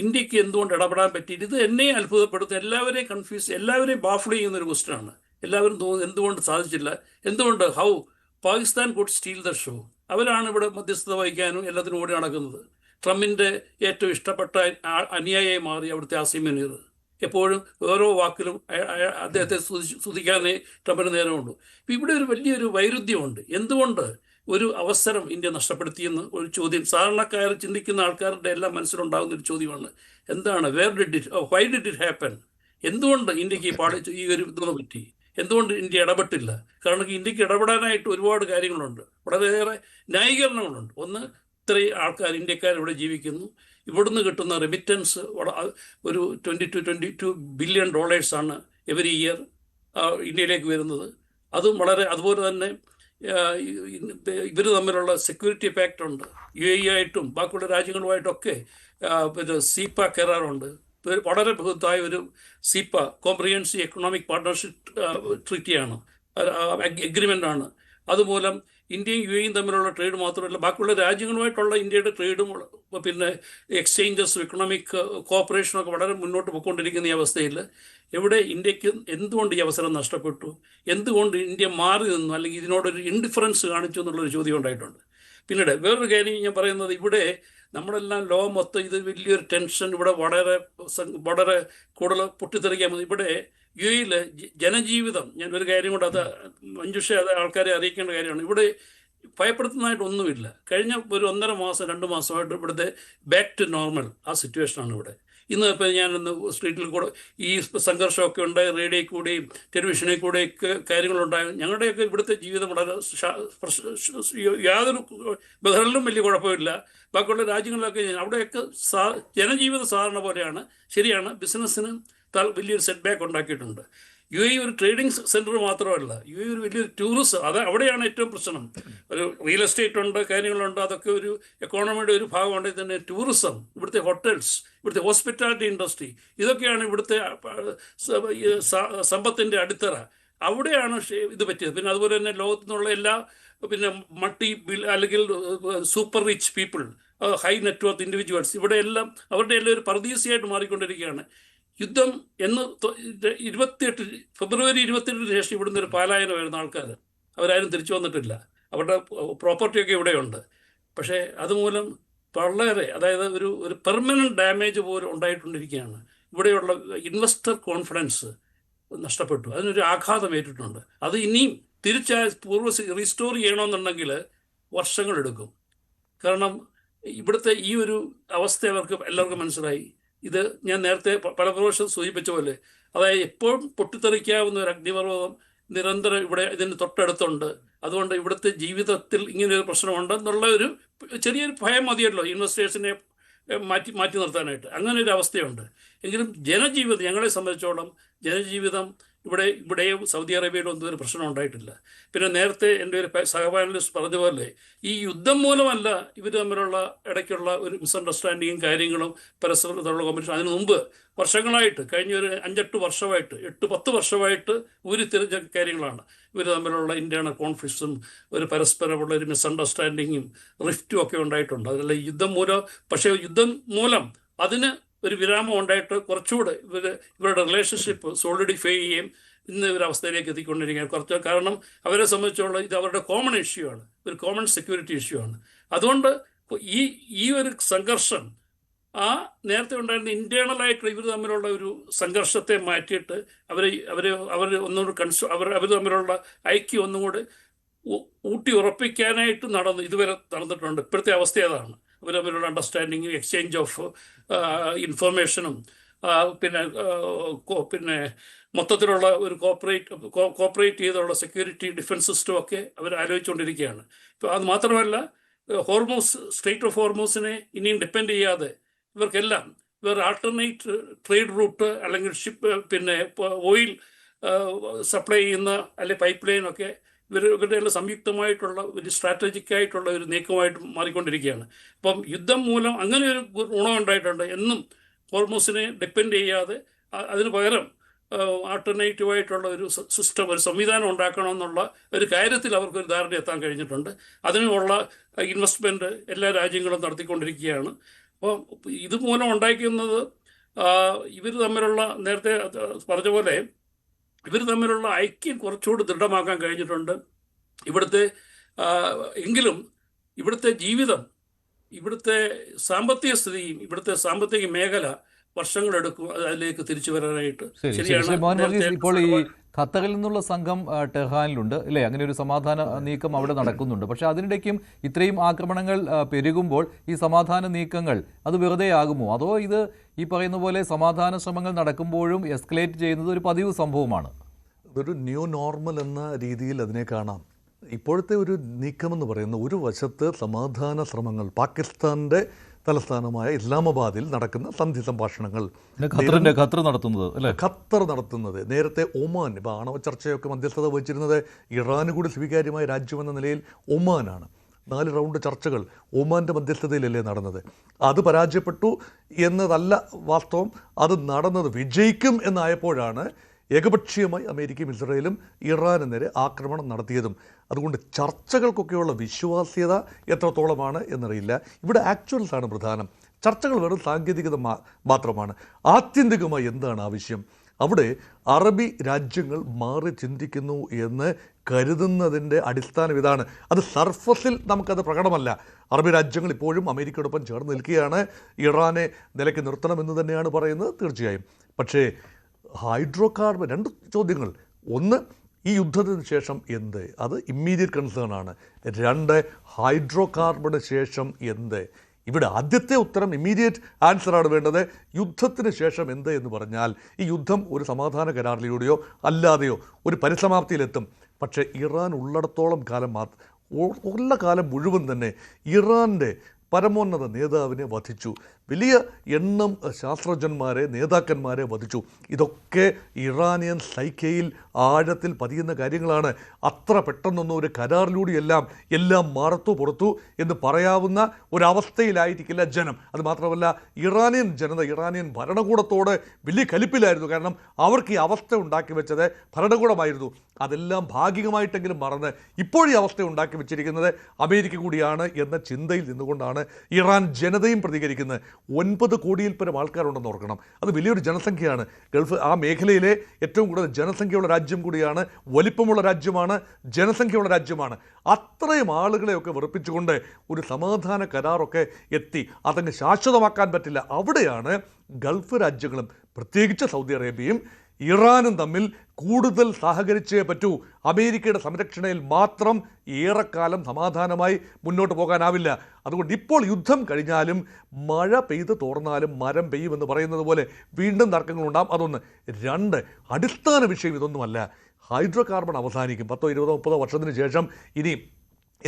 ഇന്ത്യക്ക് എന്തുകൊണ്ട് ഇടപെടാൻ പറ്റിയിട്ട് ഇത് എന്നെയും അത്ഭുതപ്പെടുത്തും. എല്ലാവരെയും കൺഫ്യൂസ്, എല്ലാവരെയും ബാഫിൾ ചെയ്യുന്ന ഒരു ക്വസ്റ്റ്യനാണ്. എല്ലാവരും തോന്നുന്നു എന്തുകൊണ്ട് സാധിച്ചില്ല, എന്തുകൊണ്ട് how Pakistan could steel the show. അവരാണ് ഇവിടെ മധ്യസ്ഥത വഹിക്കാനും എല്ലാത്തിനും ഓടി നടക്കുന്നത്. ട്രംപിൻ്റെ ഏറ്റവും ഇഷ്ടപ്പെട്ട അനുയായിയായി മാറി അവിടുത്തെ ആസിം മുനീർ. എപ്പോഴും ഓരോ വാക്കിലും അദ്ദേഹത്തെ സ്തുതിക്കാനേ ട്രംപിന് നേരമുള്ളൂ. ഇപ്പം ഇവിടെ ഒരു വലിയൊരു വൈരുദ്ധ്യമുണ്ട്. എന്തുകൊണ്ട് ഒരു അവസരം ഇന്ത്യ നഷ്ടപ്പെടുത്തിയെന്ന് ഒരു ചോദ്യം സാധാരണക്കാർ ചിന്തിക്കുന്ന ആൾക്കാരുടെ എല്ലാം മനസ്സിലുണ്ടാകുന്ന ഒരു ചോദ്യമാണ്. എന്താണ് വൈ ഡിഡ് ഇറ്റ് ഹാപ്പൻ? എന്തുകൊണ്ട് ഇന്ത്യക്ക് ഈ ഒരു ഇതൊന്നും പറ്റി? എന്തുകൊണ്ട് ഇന്ത്യ ഇടപെട്ടില്ല? കാരണം ഇന്ത്യക്ക് ഇടപെടാനായിട്ട് ഒരുപാട് കാര്യങ്ങളുണ്ട്, വളരെയേറെ ന്യായീകരണങ്ങളുണ്ട്. ഒന്ന്, ഇത്രയും ആൾക്കാർ ഇന്ത്യക്കാർ ഇവിടെ ജീവിക്കുന്നു, ഇവിടുന്ന് കിട്ടുന്ന റെമിറ്റൻസ് ഒരു $22 ബില്യൺ എവറി ഇയർ ഇന്ത്യയിലേക്ക് വരുന്നത്. അതും അതുപോലെ തന്നെ ഇവർ തമ്മിലുള്ള സെക്യൂരിറ്റി പാക്ട് ഉണ്ട്. UAE ആയിട്ടും ബാക്കിയുള്ള രാജ്യങ്ങളുമായിട്ടൊക്കെ സീപ്പ കരാറുണ്ട്. വളരെ ബൃഹത്തായ ഒരു സീപ്പ കോംപ്രിഹെൻസീവ് എക്കണോമിക് പാർട്ട്ണർഷിപ്പ് ട്രീറ്റിയാണ്, എഗ്രിമെൻ്റാണ്. അതുമൂലം ഇന്ത്യയും UAE തമ്മിലുള്ള ട്രേഡ് മാത്രമല്ല ബാക്കിയുള്ള രാജ്യങ്ങളുമായിട്ടുള്ള ഇന്ത്യയുടെ ട്രേഡും പിന്നെ എക്സ്ചേഞ്ചസ് എക്കണോമിക് കോപ്പറേഷനും ഒക്കെ വളരെ മുന്നോട്ട് പോയിക്കൊണ്ടിരിക്കുന്ന ഈ അവസ്ഥയിൽ എവിടെ ഇന്ത്യക്ക് എന്തുകൊണ്ട് ഈ അവസരം നഷ്ടപ്പെട്ടു? എന്തുകൊണ്ട് ഇന്ത്യ മാറി നിന്നു, അല്ലെങ്കിൽ ഇതിനോടൊരു ഇൻഡിഫറൻസ് കാണിച്ചു എന്നുള്ളൊരു ചോദ്യം ഉണ്ടായിട്ടുണ്ട്. പിന്നീട് വേറൊരു കാര്യം ഞാൻ പറയുന്നത്, ഇവിടെ നമ്മളെല്ലാം ലോകം മൊത്തം ഇത് വലിയൊരു ടെൻഷൻ ഇവിടെ വളരെ കൂടുതൽ പൊട്ടിത്തെറിക്കാൻ മതി. ഇവിടെ UAE ജനജീവിതം, ഞാൻ ഒരു കാര്യം കൊണ്ട് അത് മഞ്ജുഷ അത് ആൾക്കാരെ അറിയിക്കേണ്ട കാര്യമാണ്. ഇവിടെ ഭയപ്പെടുത്തുന്നതായിട്ടൊന്നുമില്ല. കഴിഞ്ഞ ഒരു 1.5 മാസം 2 മാസമായിട്ട് ഇവിടുത്തെ ബാക്ക് ടു നോർമൽ ആ സിറ്റുവേഷനാണ് ഇവിടെ. ഇന്ന് ഇപ്പോൾ ഞാനിന്ന് സ്ട്രീറ്റിൽ കൂടെ ഈ സംഘർഷമൊക്കെ ഉണ്ടായി, റേഡിയോയിൽ കൂടെയും ടെലിവിഷനിൽ കൂടെയൊക്കെ കാര്യങ്ങളുണ്ടായി. ഞങ്ങളുടെയൊക്കെ ഇവിടുത്തെ ജീവിതം വളരെ യാതൊരു ബഹളിലും വലിയ കുഴപ്പമില്ല. ബാക്കിയുള്ള രാജ്യങ്ങളിലൊക്കെ അവിടെയൊക്കെ ജനജീവിതം സാധാരണ പോലെയാണ്. ശരിയാണ്, ബിസിനസ്സിന് വലിയൊരു സെറ്റ് ബാക്ക് ഉണ്ടാക്കിയിട്ടുണ്ട്. UAE ഒരു ട്രേഡിംഗ് സെൻറ്റർ മാത്രമല്ല, UAE ഒരു വലിയൊരു ടൂറിസം, അവിടെയാണ് ഏറ്റവും പ്രശ്നം. ഒരു റിയൽ എസ്റ്റേറ്റ് ഉണ്ട്, കാര്യങ്ങളുണ്ട്, അതൊക്കെ ഒരു എക്കോണമിയുടെ ഒരു ഭാഗമുണ്ടെങ്കിൽ തന്നെ ടൂറിസം, ഇവിടുത്തെ ഹോട്ടൽസ്, ഇവിടുത്തെ ഹോസ്പിറ്റാലിറ്റി ഇൻഡസ്ട്രി, ഇതൊക്കെയാണ് ഇവിടുത്തെ സമ്പത്തിൻ്റെ അടിത്തറ. അവിടെയാണ് ഇത് പറ്റിയത്. പിന്നെ അതുപോലെ തന്നെ ലോകത്തു നിന്നുള്ള എല്ലാ അല്ലെങ്കിൽ super rich people, high net worth individuals, ഇവിടെ എല്ലാം അവരുടെ എല്ലാം ഒരു പർദീസയായിട്ട് മാറിക്കൊണ്ടിരിക്കുകയാണ്. യുദ്ധം ഫെബ്രുവരി 28 ശേഷം ഇവിടുന്ന് ഒരു പലായനം വരുന്ന ആൾക്കാർ അവരാരും തിരിച്ചു വന്നിട്ടില്ല. അവരുടെ പ്രോപ്പർട്ടിയൊക്കെ ഇവിടെയുണ്ട്. പക്ഷേ അതുമൂലം വളരെ, അതായത് ഒരു പെർമനന്റ് ഡാമേജ് പോലും ഉണ്ടായിക്കൊണ്ടിരിക്കുകയാണ്. ഇവിടെയുള്ള ഇൻവെസ്റ്റർ കോൺഫിഡൻസ് നഷ്ടപ്പെട്ടു, അതിനൊരു ആഘാതം ഏറ്റിട്ടുണ്ട്. അത് ഇനിയും റീസ്റ്റോർ ചെയ്യണമെന്നുണ്ടെങ്കിൽ വർഷങ്ങളെടുക്കും. കാരണം ഇവിടുത്തെ ഈ ഒരു അവസ്ഥ എല്ലാവർക്കും മനസ്സിലായി. ഇത് ഞാൻ നേരത്തെ പല പ്രാവശ്യം സൂചിപ്പിച്ച പോലെ, അതായത് എപ്പോഴും പൊട്ടിത്തെറിക്കാവുന്ന ഒരു അഗ്നിപർവ്വതം നിരന്തരം ഇവിടെ ഇതിന് തൊട്ടടുത്തുണ്ട്. അതുകൊണ്ട് ഇവിടുത്തെ ജീവിതത്തിൽ ഇങ്ങനെയൊരു പ്രശ്നമുണ്ടെന്നുള്ള ഒരു ചെറിയൊരു ഭയം മതിയല്ലോ ഇൻവെസ്റ്റേഴ്സിനെ മാറ്റി നിർത്താനായിട്ട്. അങ്ങനെ ഒരു അവസ്ഥയുണ്ട്. എങ്കിലും ജനജീവിതം, ഞങ്ങളെ സംബന്ധിച്ചോളം ജനജീവിതം ഇവിടെയും സൗദി അറേബ്യയിലും ഒന്നും ഒരു പ്രശ്നം ഉണ്ടായിട്ടില്ല. പിന്നെ നേരത്തെ എൻ്റെ ഒരു സഹപാനലിസ്റ്റ് പറഞ്ഞതുപോലെ ഈ യുദ്ധം മൂലമല്ല ഇവർ തമ്മിലുള്ള ഇടയ്ക്കുള്ള ഒരു മിസ്അണ്ടർസ്റ്റാൻഡിങ്ങും കാര്യങ്ങളും പരസ്പരമുള്ള കോമ്പറ്റീഷൻ. അതിനു മുമ്പ് വർഷങ്ങളായിട്ട്, കഴിഞ്ഞ ഒരു 5-8 വർഷമായിട്ട് 8-10 വർഷമായിട്ട് ഉരുത്തിരിഞ്ഞ കാര്യങ്ങളാണ്. ഇവർ തമ്മിലുള്ള ഇന്റേണൽ കോൺഫ്ലിക്ട്സും ഒരു പരസ്പരമുള്ള ഒരു മിസ്അണ്ടർസ്റ്റാൻഡിങ്ങും റിഫ്റ്റും ഒക്കെ ഉണ്ടായിട്ടുണ്ട്. അതിലുള്ള യുദ്ധം മൂലം, പക്ഷേ യുദ്ധം മൂലം അതിന് ഒരു വിരാമം ഉണ്ടായിട്ട് കുറച്ചുകൂടെ ഇവരുടെ റിലേഷൻഷിപ്പ് സോളിഡിഫൈ ചെയ്യുകയും ഇന്ന് ഒരു അവസ്ഥയിലേക്ക് എത്തിക്കൊണ്ടിരിക്കുകയാണ്. കാരണം അവരെ സംബന്ധിച്ചുള്ള ഇത് അവരുടെ കോമൺ ഇഷ്യൂ ആണ്, ഒരു കോമൺ സെക്യൂരിറ്റി ഇഷ്യൂ ആണ്. അതുകൊണ്ട് ഈ ഒരു സംഘർഷം നേരത്തെ ഉണ്ടായിരുന്ന ഇന്റേണലായിട്ട് ഇവർ തമ്മിലുള്ള ഒരു സംഘർഷത്തെ മാറ്റിയിട്ട് അവർ ഒന്നുകൂടെ അവർ തമ്മിലുള്ള ഐക്യം ഒന്നും കൂടെ ഊട്ടി ഉറപ്പിക്കാനായിട്ട് ഇതുവരെ നടന്നിട്ടുണ്ട്. ഇപ്പോഴത്തെ അവസ്ഥ അതാണ്. അവർ തമ്മിലുള്ള അണ്ടർസ്റ്റാൻഡിങ്, എക്സ്ചേഞ്ച് ഓഫ് ഇൻഫർമേഷനും പിന്നെ മൊത്തത്തിലുള്ള ഒരു കോപ്പറേറ്റ് ചെയ്തുള്ള സെക്യൂരിറ്റി ഡിഫൻസ് സിസ്റ്റം ഒക്കെ അവർ ആലോചിച്ചുകൊണ്ടിരിക്കുകയാണ്. ഇപ്പോൾ അത് മാത്രമല്ല, സ്ട്രേറ്റ് ഓഫ് ഹോർമൂസിനെ ഇനിയും ഡിപ്പെൻഡ് ചെയ്യാതെ ഇവർക്കെല്ലാം വേറെ ആൾട്ടർനേറ്റ് ട്രേഡ് റൂട്ട് അല്ലെങ്കിൽ ഓയിൽ സപ്ലൈ ചെയ്യുന്ന അല്ലെങ്കിൽ പൈപ്പ് ലൈനൊക്കെ ഇവരുടെ എല്ലാം സംയുക്തമായിട്ടുള്ള ഒരു സ്ട്രാറ്റജിക് ആയിട്ടുള്ള ഒരു നീക്കമായിട്ട് മാറിക്കൊണ്ടിരിക്കുകയാണ്. അപ്പം യുദ്ധം മൂലം അങ്ങനെ ഒരു ഗുണം ഉണ്ടായിട്ടുണ്ട്. എന്നും ഹോർമൂസിനെ ഡിപ്പെൻഡ് ചെയ്യാതെ അതിന് പകരം ആൾട്ടർനേറ്റീവായിട്ടുള്ള ഒരു സിസ്റ്റം, ഒരു സംവിധാനം ഉണ്ടാക്കണമെന്നുള്ള ഒരു കാര്യത്തിൽ അവർക്കൊരു ധാരണ എത്താൻ കഴിഞ്ഞിട്ടുണ്ട്. അതിനുള്ള ഇൻവെസ്റ്റ്മെൻറ്റ് എല്ലാ രാജ്യങ്ങളും നടത്തിക്കൊണ്ടിരിക്കുകയാണ്. അപ്പോൾ ഇതുമൂലം ഉണ്ടാക്കുന്നത് ഇവർ തമ്മിലുള്ള, നേരത്തെ പറഞ്ഞ പോലെ ഇവർ തമ്മിലുള്ള ഐക്യം കുറച്ചുകൂടി ദൃഢമാക്കാൻ കഴിഞ്ഞിട്ടുണ്ട്. എങ്കിലും ഇവിടുത്തെ ജീവിതം, ഇവിടുത്തെ സാമ്പത്തിക സ്ഥിതിയും ഇവിടുത്തെ സാമ്പത്തിക മേഖല വർഷങ്ങളെടുക്കും അതിലേക്ക് തിരിച്ചു വരാനായിട്ട്. ശരിയാണ്. ഇപ്പോൾ ഈ ഖത്തറിൽ നിന്നുള്ള സംഘം ടെഹ്റാനിലുണ്ട് അല്ലേ? അങ്ങനെ ഒരു സമാധാന നീക്കം അവിടെ നടക്കുന്നുണ്ട്. പക്ഷെ അതിനിടയ്ക്കും ഇത്രയും ആക്രമണങ്ങൾ പെരുകുമ്പോൾ ഈ സമാധാന നീക്കങ്ങൾ അത് വെറുതെ ആകുമോ? അതോ ഇത് ഈ പറയുന്ന പോലെ സമാധാന ശ്രമങ്ങൾ നടക്കുമ്പോഴും എസ്കലേറ്റ് ചെയ്യുന്നത് ഒരു പതിവ് സംഭവമാണ്? ഇതൊരു ന്യൂ നോർമൽ എന്ന രീതിയിൽ അതിനെ കാണാം. ഇപ്പോഴത്തെ ഒരു നീക്കമെന്ന് പറയുന്ന ഒരു വശത്ത് സമാധാന ശ്രമങ്ങൾ, പാകിസ്ഥാൻ്റെ തലസ്ഥാനമായ ഇസ്ലാമാബാദിൽ നടക്കുന്ന സന്ധി സംഭാഷണങ്ങൾ, ഖത്തർ നടത്തുന്നത്, നേരത്തെ ഒമാൻ, ഇപ്പോൾ ആണവ ചർച്ചയൊക്കെ മധ്യസ്ഥത വഹിച്ചിരുന്നത് ഇറാന് കൂടി സ്വീകാര്യമായ രാജ്യമെന്ന നിലയിൽ ഒമാനാണ്. 4 റൗണ്ട് ചർച്ചകൾ ഒമാൻ്റെ മധ്യസ്ഥതയിലല്ലേ നടന്നത്. അത് പരാജയപ്പെട്ടു എന്നതല്ല വാസ്തവം. അത് നടന്നത് വിജയിക്കും എന്നായപ്പോഴാണ് ഏകപക്ഷീയമായി അമേരിക്കയും ഇസ്രായേലും ഇറാന് നേരെ ആക്രമണം നടത്തിയതും. അതുകൊണ്ട് ചർച്ചകൾക്കൊക്കെയുള്ള വിശ്വാസ്യത എത്രത്തോളമാണ് എന്നറിയില്ല. ഇവിടെ ആക്ച്വൽസ് ആണ് പ്രധാനം. ചർച്ചകൾ വെറും സാങ്കേതികത മാത്രമാണ്. ആത്യന്തികമായി എന്താണ് ആവശ്യം? അവിടെ അറബി രാജ്യങ്ങൾ മാറി ചിന്തിക്കുന്നു എന്ന് കരുതുന്നതിൻ്റെ അടിസ്ഥാനം ഇതാണ്. അത് സർഫസിൽ നമുക്കത് പ്രകടമല്ല. അറബി രാജ്യങ്ങൾ ഇപ്പോഴും അമേരിക്കയോടൊപ്പം ചേർന്ന് നിൽക്കുകയാണ്. ഇറാനെ നിലയ്ക്ക് നിർത്തണമെന്ന് തന്നെയാണ് പറയുന്നത്, തീർച്ചയായും. പക്ഷേ ഹൈഡ്രോ കാർബൺ, 2 ചോദ്യങ്ങൾ. ഒന്ന്, ഈ യുദ്ധത്തിന് ശേഷം എന്ത്? അത് ഇമ്മീഡിയറ്റ് കൺസേൺ ആണ്. 2, ഹൈഡ്രോ കാർബണിന് ശേഷം എന്ത്? ഇവിടെ ആദ്യത്തെ ഉത്തരം, ഇമ്മീഡിയറ്റ് ആൻസറാണ് വേണ്ടത്. യുദ്ധത്തിന് ശേഷം എന്ത് എന്ന് പറഞ്ഞാൽ ഈ യുദ്ധം ഒരു സമാധാന കരാറിലൂടെയോ അല്ലാതെയോ ഒരു പരിസമാപ്തിയിലെത്തും. പക്ഷേ ഇറാൻ ഉള്ളിടത്തോളം കാലം ഉള്ള കാലം മുഴുവൻ തന്നെ ഇറാൻ്റെ പരമോന്നത നേതാവിനെ വധിച്ചു. വലിയ എണ്ണം ശാസ്ത്രജ്ഞന്മാരെ, നേതാക്കന്മാരെ വധിച്ചു. ഇതൊക്കെ ഇറാനിയൻ സൈക്കയിൽ ആഴത്തിൽ പതിയുന്ന കാര്യങ്ങളാണ്. അത്ര പെട്ടെന്നൊന്നും ഒരു കരാറിലൂടെയെല്ലാം എല്ലാം മാറത്തു പുറത്തു എന്ന് പറയാവുന്ന ഒരവസ്ഥയിലായിരിക്കില്ല ജനം. അത് മാത്രമല്ല, ഇറാനിയൻ ജനത, ഇറാനിയൻ ഭരണകൂടത്തോട് വലിയ കലിപ്പിലായിരുന്നു. കാരണം അവർക്ക് ഈ അവസ്ഥ ഉണ്ടാക്കി വെച്ചത് ഭരണകൂടമായിരുന്നു. അതെല്ലാം ഭാഗികമായിട്ടെങ്കിലും മറന്ന് ഇപ്പോൾ ഈ അവസ്ഥ ഉണ്ടാക്കി വെച്ചിരിക്കുന്നത് അമേരിക്ക കൂടിയാണ് എന്ന ചിന്തയിൽ നിന്നുകൊണ്ടാണ് ഇറാൻ ജനതയും പ്രതികരിക്കുന്നത്. 9 കോടിയിൽ പരം ആൾക്കാരുണ്ടെന്ന് ഓർക്കണം. അത് വലിയൊരു ജനസംഖ്യയാണ്. ഗൾഫ് ആ മേഖലയിലെ ഏറ്റവും കൂടുതൽ ജനസംഖ്യയുള്ള രാജ്യം കൂടിയാണ്, വലിപ്പമുള്ള രാജ്യമാണ്, ജനസംഖ്യയുള്ള രാജ്യമാണ്. അത്രയും ആളുകളെയൊക്കെ വെറുപ്പിച്ചുകൊണ്ട് ഒരു സമാധാന കരാറൊക്കെ എത്തി അതങ്ങ് ശാശ്വതമാക്കാൻ പറ്റില്ല. അവിടെയാണ് ഗൾഫ് രാജ്യങ്ങളും പ്രത്യേകിച്ച് സൗദി അറേബ്യയും ഇറാനും തമ്മിൽ കൂടുതൽ സഹകരിച്ചേ പറ്റൂ. അമേരിക്കയുടെ സംരക്ഷണയിൽ മാത്രം ഏറെക്കാലം സമാധാനമായി മുന്നോട്ട് പോകാനാവില്ല. അതുകൊണ്ട് ഇപ്പോൾ യുദ്ധം കഴിഞ്ഞാലും മഴ പെയ്ത് തോർന്നാലും മരം പെയ്യുമെന്ന് പറയുന്നത് പോലെ വീണ്ടും തർക്കങ്ങളുണ്ടാകും. അതൊന്ന്. 2, അടിസ്ഥാന വിഷയം ഇതൊന്നുമല്ല. ഹൈഡ്രോ കാർബൺ അവസാനിക്കും. 10, 20, 30 വർഷത്തിന് ശേഷം ഇനി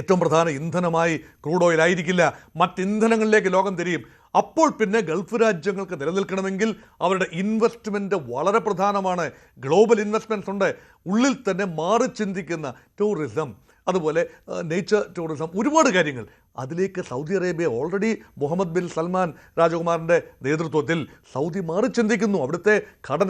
ഏറ്റവും പ്രധാന ഇന്ധനമായി ക്രൂഡ് ഓയിൽ ആയിരിക്കില്ല, മറ്റിന്ധനങ്ങളിലേക്ക് ലോകം തിരിയും. അപ്പോൾ പിന്നെ ഗൾഫ് രാജ്യങ്ങൾക്ക് നിലനിൽക്കണമെങ്കിൽ അവരുടെ ഇൻവെസ്റ്റ്മെൻറ്റ് വളരെ പ്രധാനമാണ്. ഗ്ലോബൽ ഇൻവെസ്റ്റ്മെൻറ്റ്സ് ഉണ്ട്. ഉള്ളിൽ തന്നെ മാറി ചിന്തിക്കുന്ന ടൂറിസം, അതുപോലെ നേച്ചർ ടൂറിസം, ഒരുപാട് കാര്യങ്ങൾ. അതിലേക്ക് Saudi Arabia already Mohammed bin Salman രാജകുമാരൻ്റെ നേതൃത്വത്തിൽ സൗദി മാറി ചിന്തിക്കുന്നു. അവിടുത്തെ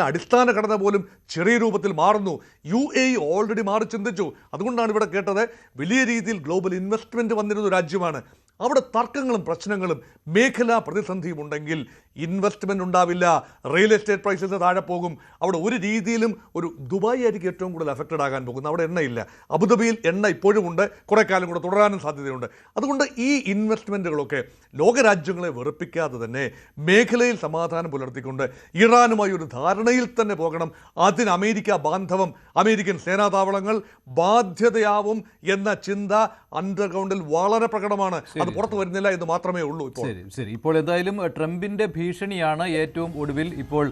അടിസ്ഥാന ഘടന പോലും ചെറിയ രൂപത്തിൽ മാറുന്നു. UAE ഓൾറെഡി മാറി ചിന്തിച്ചു. അതുകൊണ്ടാണ് ഇവിടെ കേട്ടത് വലിയ രീതിയിൽ ഗ്ലോബൽ ഇൻവെസ്റ്റ്മെൻറ്റ് വന്നിരുന്ന രാജ്യമാണ്. അവിടെ തർക്കങ്ങളും പ്രശ്നങ്ങളും മേഖലാ പ്രതിസന്ധിയും ഉണ്ടെങ്കിൽ ഇൻവെസ്റ്റ്മെൻറ്റ് ഉണ്ടാവില്ല, റിയൽ എസ്റ്റേറ്റ് പ്രൈസസ് താഴെ പോകും. അവിടെ ഒരു രീതിയിലും ഒരു ദുബായ് ആയിരിക്കും ഏറ്റവും കൂടുതൽ അഫക്റ്റഡ് ആകാൻ പോകുന്നത്. അവിടെ എണ്ണയില്ല. അബുദാബിയിൽ എണ്ണ ഇപ്പോഴും ഉണ്ട്, കുറേ കാലം കൂടെ തുടരാനും സാധ്യതയുണ്ട്. അതുകൊണ്ട് ഈ ഇൻവെസ്റ്റ്മെൻറ്റുകളൊക്കെ ലോകരാജ്യങ്ങളെ വെറുപ്പിക്കാതെ തന്നെ മേഖലയിൽ സമാധാനം പുലർത്തിക്കൊണ്ട് ഇറാനുമായി ഒരു ധാരണയിൽ തന്നെ പോകണം. അതിന് അമേരിക്ക ബാന്ധവം, അമേരിക്കൻ സേനാതാവളങ്ങൾ ബാധ്യതയാവും എന്ന ചിന്ത അണ്ടർഗ്രൗണ്ടിൽ വളരെ പ്രകടമാണ്. അത് പുറത്തു വരുന്നില്ല എന്ന് മാത്രമേ ഉള്ളൂ ഇപ്പോൾ. ശരി. ഇപ്പോൾ എന്തായാലും ട്രംപിന്റെ ഭീഷണിയാണ് ഏറ്റവും ഒടുവിൽ ഇപ്പോൾ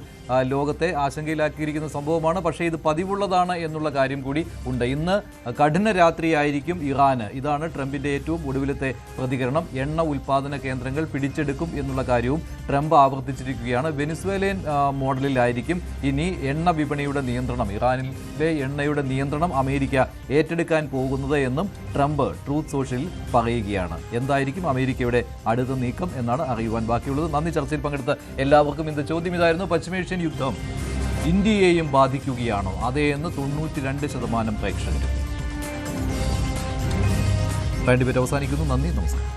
ലോകത്തെ ആശങ്കയിലാക്കിയിരിക്കുന്ന സംഭവമാണ്. പക്ഷേ ഇത് പതിവുള്ളതാണ് എന്നുള്ള കാര്യം കൂടി ഉണ്ട്. ഇന്ന് കഠിന രാത്രിയായിരിക്കും ഇറാന്. ഇതാണ് ട്രംപിന്റെ ഏറ്റവും ഒടുവിലത്തെ പ്രതികരണം. എണ്ണ ഉൽപാദന കേന്ദ്രങ്ങൾ പിടിച്ചെടുക്കും എന്നുള്ള കാര്യവും ട്രംപ് ആവർത്തിച്ചിരിക്കുകയാണ്. വെനിസ്വേലൻ മോഡലിലായിരിക്കും ഇനി എണ്ണ വിപണിയുടെ നിയന്ത്രണം, ഇറാനിലെ എണ്ണയുടെ നിയന്ത്രണം അമേരിക്ക ഏറ്റെടുക്കാൻ പോകുന്നത് എന്നും ട്രംപ് ട്രൂത്ത് സോഷ്യലിൽ പറയുകയാണ്. എന്തായിരിക്കും അമേരിക്കയുടെ അടുത്ത നീക്കം എന്നാണ് അറിയുവാൻ ബാക്കിയുള്ളത്. നന്ദി. ചർച്ചയിൽ പങ്കെടുത്ത എല്ലാവർക്കും ഇന്ന് ചോദ്യം ഇതായിരുന്നു: പശ്ചിമേഷ്യൻ യുദ്ധം ഇന്ത്യയെയും ബാധിക്കുകയാണോ? അതേ എന്ന് 92% പ്രേക്ഷകരും. 2 അവസാനിക്കുന്നു. നന്ദി, നമസ്കാരം.